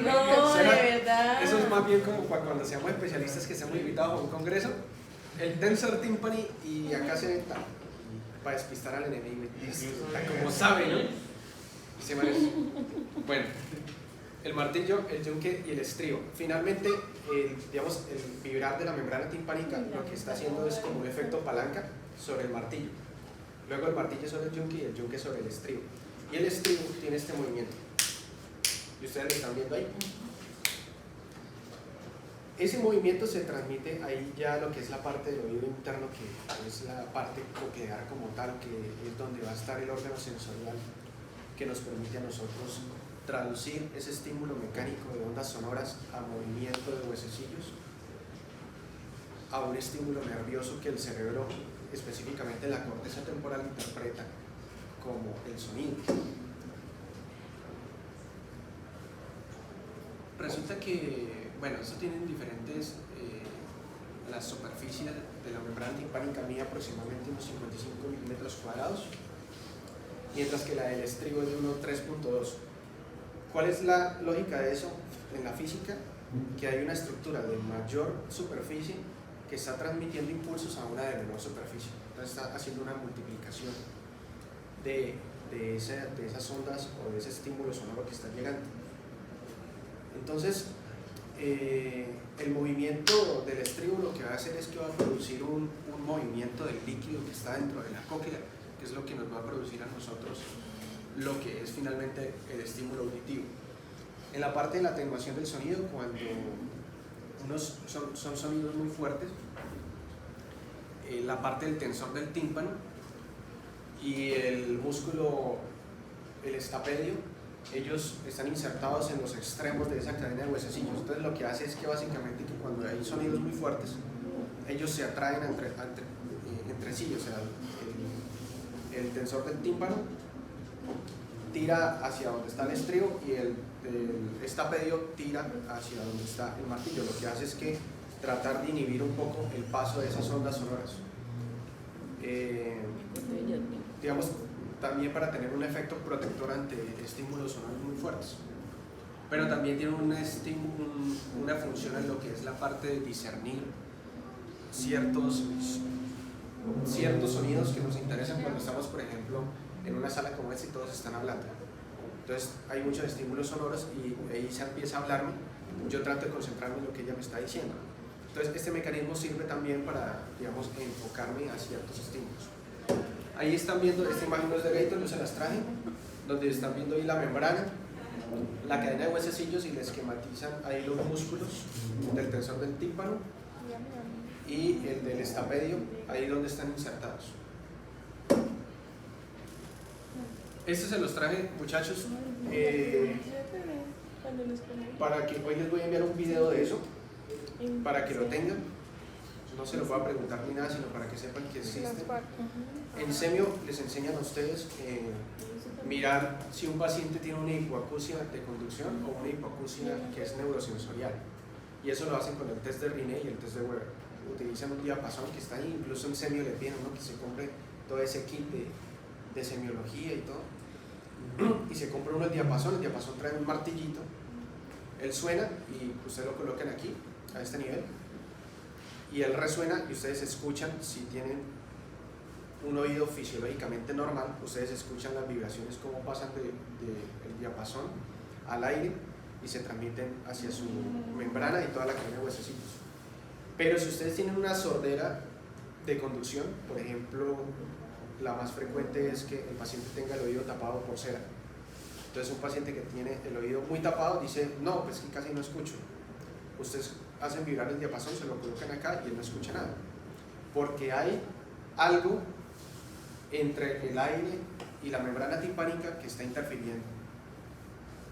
No, de verdad. Eso es más bien como cuando seamos especialistas que seamos invitados a un congreso, el tensor timpani y acá se venta para despistar al enemigo. Como sabe, ¿no? Se merece. Bueno, el martillo, el yunque y el estribo. Finalmente, digamos, el vibrar de la membrana timpánica lo que está haciendo es como un efecto palanca sobre el martillo. Luego el martillo sobre el yunque y el yunque sobre el estribo. Y el estribo tiene este movimiento. ¿Y ustedes lo están viendo ahí? Ese movimiento se transmite ahí ya lo que es la parte del oído interno, que es la parte coclear como tal, que es donde va a estar el órgano sensorial que nos permite a nosotros traducir ese estímulo mecánico de ondas sonoras a movimiento de huesecillos, a un estímulo nervioso que el cerebro, específicamente la corteza temporal, interpreta como el sonido. Resulta que, bueno, esto tienen diferentes, la superficie de la membrana timpánica mide aproximadamente unos 55 milímetros cuadrados, mientras que la del estribo es de unos 3.2. ¿Cuál es la lógica de eso en la física? Que hay una estructura de mayor superficie que está transmitiendo impulsos a una de menor superficie. Entonces está haciendo una multiplicación de esas ondas o de ese estímulo sonoro que está llegando. Entonces, el movimiento del estribo lo que va a hacer es que va a producir un movimiento del líquido que está dentro de la cóclea, que es lo que nos va a producir a nosotros lo que es finalmente el estímulo auditivo. En la parte de la atenuación del sonido, cuando son sonidos muy fuertes, la parte del tensor del tímpano y el músculo, el estapedio, ellos están insertados en los extremos de esa cadena de huesecillos. Entonces lo que hace es que básicamente que cuando hay sonidos muy fuertes, ellos se atraen entre sí, o sea, el tensor del tímpano tira hacia donde está el estribo y el estapedio tira hacia donde está el martillo. Lo que hace es que tratar de inhibir un poco el paso de esas ondas sonoras. Digamos, también para tener un efecto protector ante estímulos sonoros muy fuertes. Pero también tiene una función en lo que es la parte de discernir ciertos sonidos que nos interesan cuando estamos, por ejemplo, en una sala como esta y todos están hablando. Entonces hay muchos estímulos sonoros y ahí se empieza a hablarme, yo trato de concentrarme en lo que ella me está diciendo. Entonces este mecanismo sirve también para, digamos, enfocarme a ciertos estímulos. Ahí están viendo, esta imagen no es de Gator, yo se las traje, donde están viendo ahí la membrana, la cadena de huesecillos y le esquematizan ahí los músculos del tensor del tímpano y el del estapedio, ahí donde están insertados. Estos se los traje, muchachos, para que hoy les voy a enviar un video de eso, para que lo tengan. No se los voy a preguntar ni nada, sino para que sepan que existen. En semio les enseñan a ustedes mirar si un paciente tiene una hipoacusia de conducción o una hipoacusia que es neurosensorial. Y eso lo hacen con el test de Riney y el test de Weber. Utilizan un diapasón que está ahí, incluso en semio le piden a uno que se compre todo ese kit de de semiología y todo, y se compra uno el diapasón trae un martillito, él suena y ustedes lo colocan aquí, a este nivel, y él resuena y ustedes escuchan, si tienen un oído fisiológicamente normal, ustedes escuchan las vibraciones como pasan del diapasón al aire y se transmiten hacia su membrana y toda la cadena de huesecillos. Pero si ustedes tienen una sordera de conducción, por ejemplo, la más frecuente es que el paciente tenga el oído tapado por cera. Entonces un paciente que tiene el oído muy tapado dice, no, pues que casi no escucho. Ustedes hacen vibrar el diapasón, se lo colocan acá y él no escucha nada. Porque hay algo entre el aire y la membrana timpánica que está interfiriendo.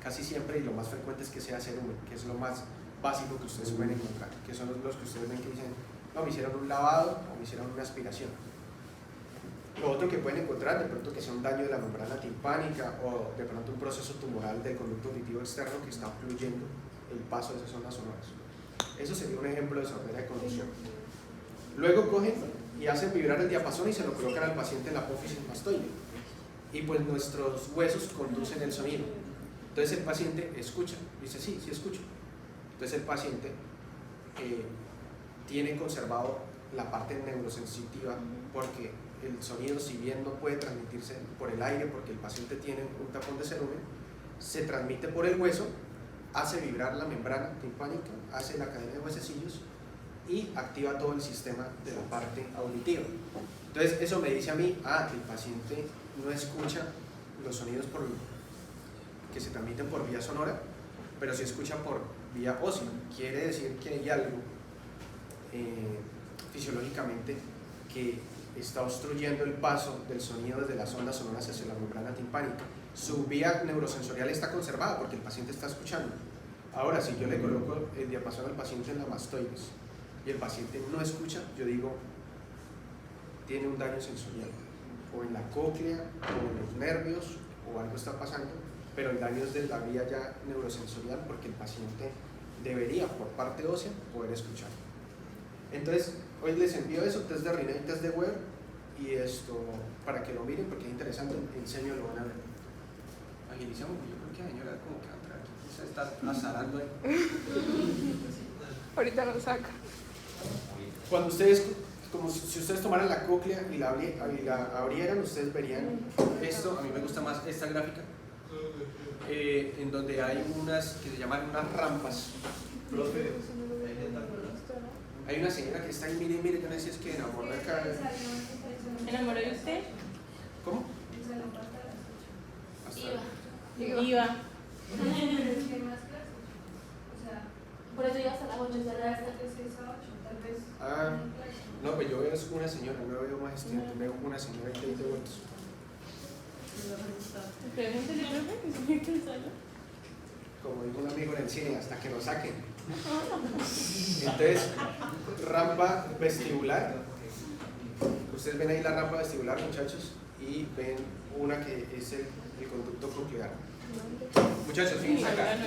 Casi siempre, y lo más frecuente es que sea cerumen, que es lo más básico que ustedes pueden encontrar, que son los que ustedes ven que dicen, no, me hicieron un lavado o me hicieron una aspiración. Lo otro que pueden encontrar, de pronto que sea un daño de la membrana timpánica o de pronto un proceso tumoral del conducto auditivo externo que está obstruyendo el paso de esas ondas sonoras. Eso sería un ejemplo de sordera de conducción. Luego cogen y hacen vibrar el diapasón y se lo colocan al paciente en la apófisis mastoide. Y pues nuestros huesos conducen el sonido. Entonces el paciente escucha, dice sí, sí escucho. Entonces el paciente tiene conservado la parte neurosensitiva porque el sonido, si bien no puede transmitirse por el aire porque el paciente tiene un tapón de cerumen, se transmite por el hueso, hace vibrar la membrana timpánica, hace la cadena de huesecillos y activa todo el sistema de la parte auditiva. Entonces eso me dice a mí, que el paciente no escucha los sonidos que se transmiten por vía sonora, pero sí escucha por vía ósea. Quiere decir que hay algo fisiológicamente que está obstruyendo el paso del sonido desde las ondas sonoras hacia la membrana timpánica. Su vía neurosensorial está conservada porque el paciente está escuchando. Ahora, si yo le coloco el diapasón al paciente en la mastoides y el paciente no escucha, yo digo, tiene un daño sensorial, o en la cóclea, o en los nervios, o algo está pasando, pero el daño es de la vía ya neurosensorial porque el paciente debería, por parte ósea, poder escuchar. Entonces, hoy les envío eso, test de Riney, test de Weber, y esto para que lo miren porque es interesante, en serio lo van a ver. Agilizamos, yo creo que la señora como que va a entrar aquí, se está azarando ahí. Ahorita lo saca. Cuando ustedes, como si ustedes tomaran la cóclea y la abrieran, ustedes verían esto, a mí me gusta más esta gráfica, en donde hay unas que se llaman unas rampas. Hay una señora que está ahí, mire, yo no sé si es que enamoró acá. ¿Enamoró de usted? ¿Cómo? Iba. Por eso iba hasta las 8, No, pues yo veo una señora, no veo más estudiante, veo una señora que dice vueltos. Pregúntale, profe, que se me cansa. Como dijo un amigo en el cine, hasta que lo saquen. Entonces, rampa vestibular. Ustedes ven ahí la rampa vestibular, muchachos, y ven una que es el conducto coclear. Muchachos, fíjense acá.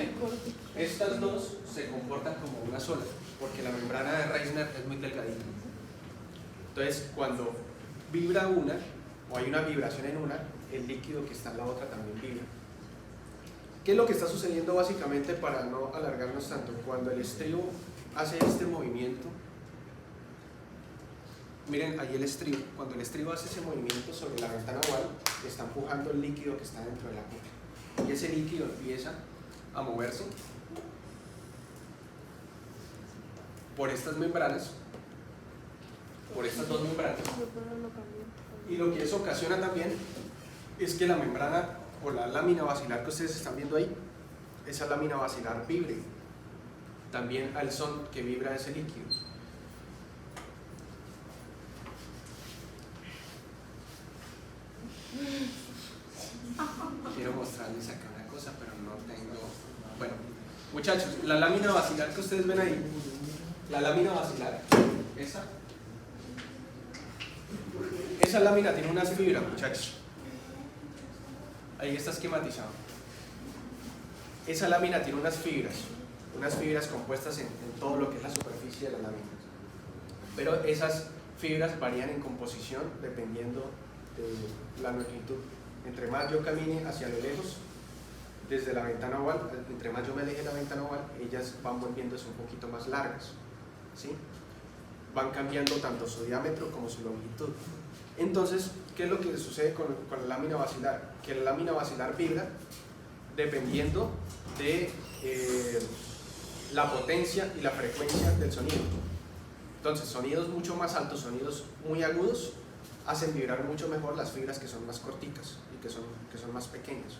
Estas dos se comportan como una sola, porque la membrana de Reisner es muy delgadita. Entonces, cuando vibra una, o hay una vibración en una, el líquido que está en la otra también vibra. ¿Qué es lo que está sucediendo básicamente para no alargarnos tanto? Cuando el estribo hace este movimiento, miren ahí el estribo, cuando el estribo hace ese movimiento sobre la ventana oval, está empujando el líquido que está dentro de la cóclea. Y ese líquido empieza a moverse por estas membranas, por estas dos membranas. Y lo que eso ocasiona también es que la membrana o la lámina basilar que ustedes están viendo ahí, esa lámina basilar vibre también al son que vibra ese líquido. Quiero mostrarles acá una cosa, pero no tengo. Bueno, muchachos, la lámina basilar que ustedes ven ahí, la lámina basilar, esa lámina tiene unas fibras, muchachos. Ahí está esquematizado. Esa lámina tiene unas fibras compuestas en todo lo que es la superficie de la lámina. Pero esas fibras varían en composición dependiendo de la longitud. Entre más yo camine hacia lo lejos, desde la ventana oval, entre más yo me aleje de la ventana oval, ellas van volviéndose un poquito más largas, ¿sí? Van cambiando tanto su diámetro como su longitud. Entonces, ¿qué es lo que sucede con la lámina basilar? Que la lámina basilar vibra dependiendo de la potencia y la frecuencia del sonido. Entonces, sonidos mucho más altos, sonidos muy agudos, hacen vibrar mucho mejor las fibras que son más corticas y que son más pequeñas.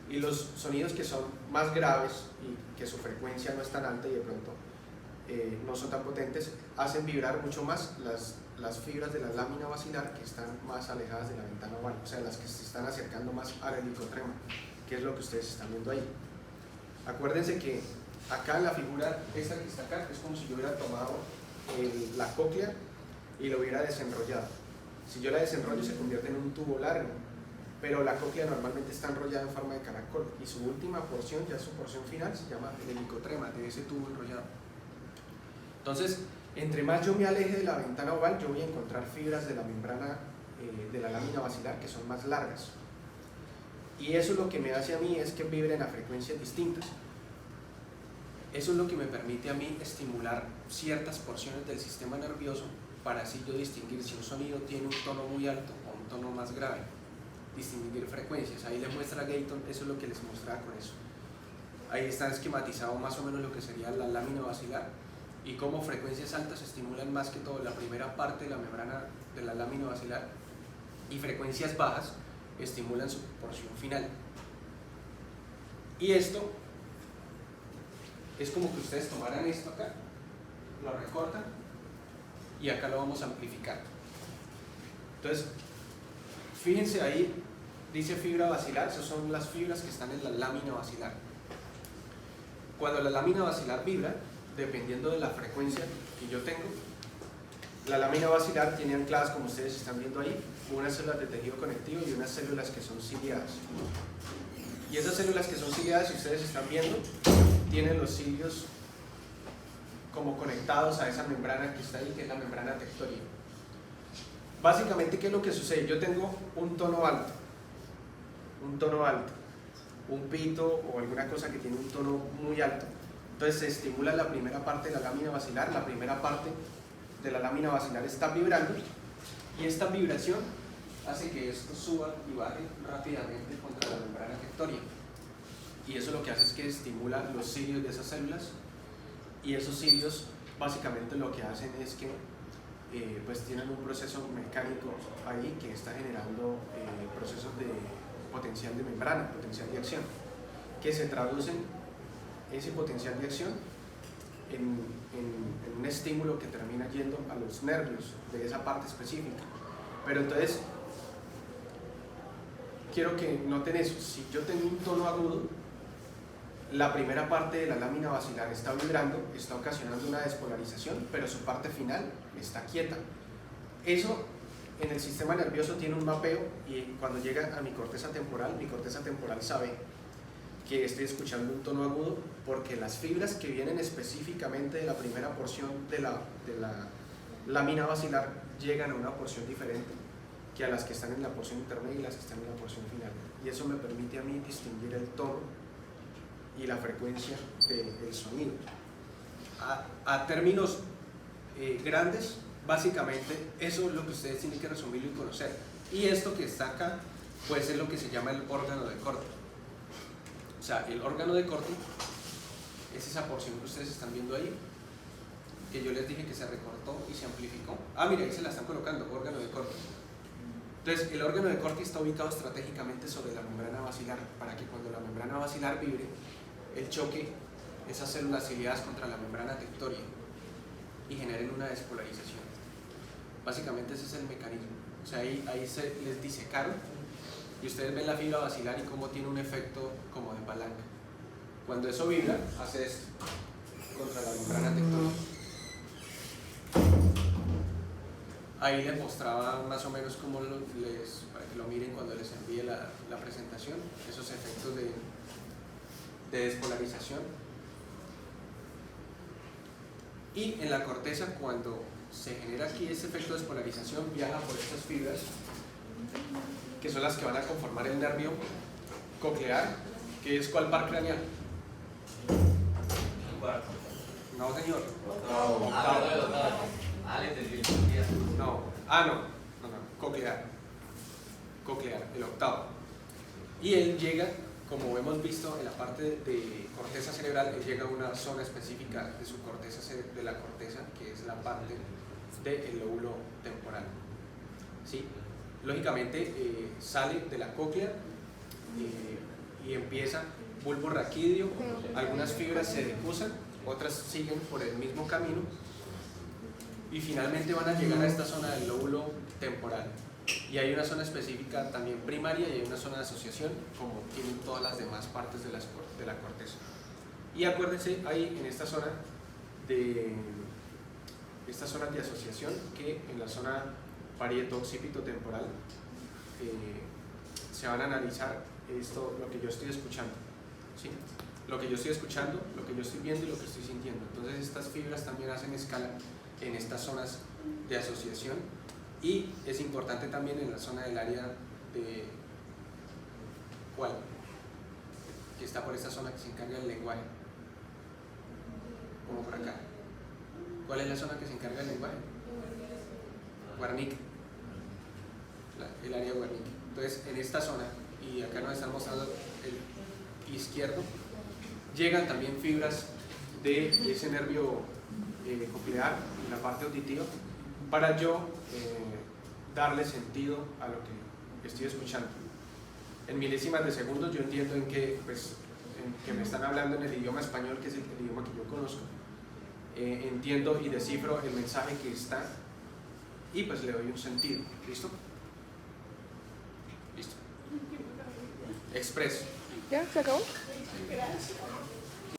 Y los sonidos que son más graves y que su frecuencia no es tan alta y de pronto no son tan potentes, hacen vibrar mucho más las fibras de la lámina basilar que están más alejadas de la ventana oval, o sea, las que se están acercando más al helicotrema, que es lo que ustedes están viendo ahí. Acuérdense que acá en la figura, esta que está acá, es como si yo hubiera tomado la cóclea y lo hubiera desenrollado. Si yo la desenrollo se convierte en un tubo largo, pero la cóclea normalmente está enrollada en forma de caracol y su última porción, ya su porción final, se llama el helicotrema, de ese tubo enrollado. Entonces, entre más yo me aleje de la ventana oval, yo voy a encontrar fibras de la membrana de la lámina basilar que son más largas. Y eso lo que me hace a mí es que vibren a frecuencias distintas. Eso es lo que me permite a mí estimular ciertas porciones del sistema nervioso para así yo distinguir si un sonido tiene un tono muy alto o un tono más grave. Distinguir frecuencias. Ahí les muestra Gayton, eso es lo que les mostraba con eso. Ahí está esquematizado más o menos lo que sería la lámina basilar y cómo frecuencias altas estimulan más que todo la primera parte de la membrana de la lámina basilar y frecuencias bajas estimulan su porción final. Y esto es como que ustedes tomaran esto acá, lo recortan y acá lo vamos a amplificar. Entonces, fíjense ahí, dice fibra basilar, esas son las fibras que están en la lámina basilar. Cuando la lámina basilar vibra, dependiendo de la frecuencia que yo tengo, la lámina basilar tiene ancladas, como ustedes están viendo ahí, unas células de tejido conectivo y unas células que son ciliadas. Y esas células que son ciliadas, si ustedes están viendo, tienen los cilios como conectados a esa membrana que está ahí, que es la membrana tectórica. Básicamente, ¿qué es lo que sucede? Yo tengo un tono alto, un pito o alguna cosa que tiene un tono muy alto. Entonces se estimula la primera parte de la lámina basilar, la primera parte de la lámina basilar está vibrando y esta vibración hace que esto suba y baje rápidamente contra la membrana tectórica. Y eso lo que hace es que estimula los cilios de esas células y esos cilios básicamente lo que hacen es que pues tienen un proceso mecánico ahí que está generando procesos de potencial de membrana, potencial de acción, que se traducen ese potencial de acción en un estímulo que termina yendo a los nervios de esa parte específica. Pero entonces, quiero que noten eso, si yo tengo un tono agudo, la primera parte de la lámina basilar está vibrando, está ocasionando una despolarización, pero su parte final está quieta. Eso en el sistema nervioso tiene un mapeo y cuando llega a mi corteza temporal sabe que estoy escuchando un tono agudo porque las fibras que vienen específicamente de la primera porción de la lámina basilar llegan a una porción diferente que a las que están en la porción intermedia y las que están en la porción final. Y eso me permite a mí distinguir el tono y la frecuencia del sonido. A términos grandes, básicamente eso es lo que ustedes tienen que resumirlo y conocer. Y esto que está acá, pues es lo que se llama el órgano de Corti. O sea, el órgano de Corti es esa porción que ustedes están viendo ahí, que yo les dije que se recortó y se amplificó. Ah, mira, ahí se la están colocando, órgano de Corti. Entonces, el órgano de Corti está ubicado estratégicamente sobre la membrana basilar, para que cuando la membrana basilar vibre, el choque esas células ciliadas contra la membrana tectórica y generen una despolarización. Básicamente ese es el mecanismo. O sea, ahí se les disecaron y ustedes ven la fibra basilar y cómo tiene un efecto como de palanca. Cuando eso vibra, hace esto contra la membrana tectórica. Ahí les mostraba más o menos cómo para que lo miren cuando les envíe la presentación, esos efectos de despolarización. Y en la corteza, cuando se genera aquí ese efecto de despolarización, viaja por estas fibras que son las que van a conformar el nervio coclear, que es ¿cuál par craneal? No, señor. Octavo. No, coclear, el octavo. Y él llega, como hemos visto en la parte de corteza cerebral, él llega a una zona específica de su corteza, de la corteza, que es la parte del lóbulo temporal. ¿Sí? Lógicamente sale de la cóclea y empieza bulbo raquídeo, algunas fibras se decusan, otras siguen por el mismo camino y finalmente van a llegar a esta zona del lóbulo temporal. Y hay una zona específica también primaria y hay una zona de asociación, como tienen todas las demás partes de la corteza. Y acuérdense, hay en esta zona de asociación que en la zona parieto-occipito temporal se van a analizar lo que yo estoy escuchando, ¿sí? Lo que yo estoy escuchando, lo que yo estoy viendo y lo que estoy sintiendo. Entonces estas fibras también hacen escala en estas zonas de asociación y es importante también en la zona del área de ¿cuál? Que está por esta zona que se encarga del lenguaje, como por acá. ¿Cuál es la zona que se encarga del lenguaje? Guernica, el área guernica. Entonces en esta zona, y acá nos están mostrando el izquierdo, llegan también fibras de ese nervio coclear en la parte auditiva para yo darle sentido a lo que estoy escuchando. En milésimas de segundos yo entiendo que me están hablando en el idioma español, que es el idioma que yo conozco. Entiendo y descifro el mensaje que está y pues le doy un sentido. ¿Listo? Listo. Expreso. ¿Ya? ¿Se acabó? Gracias.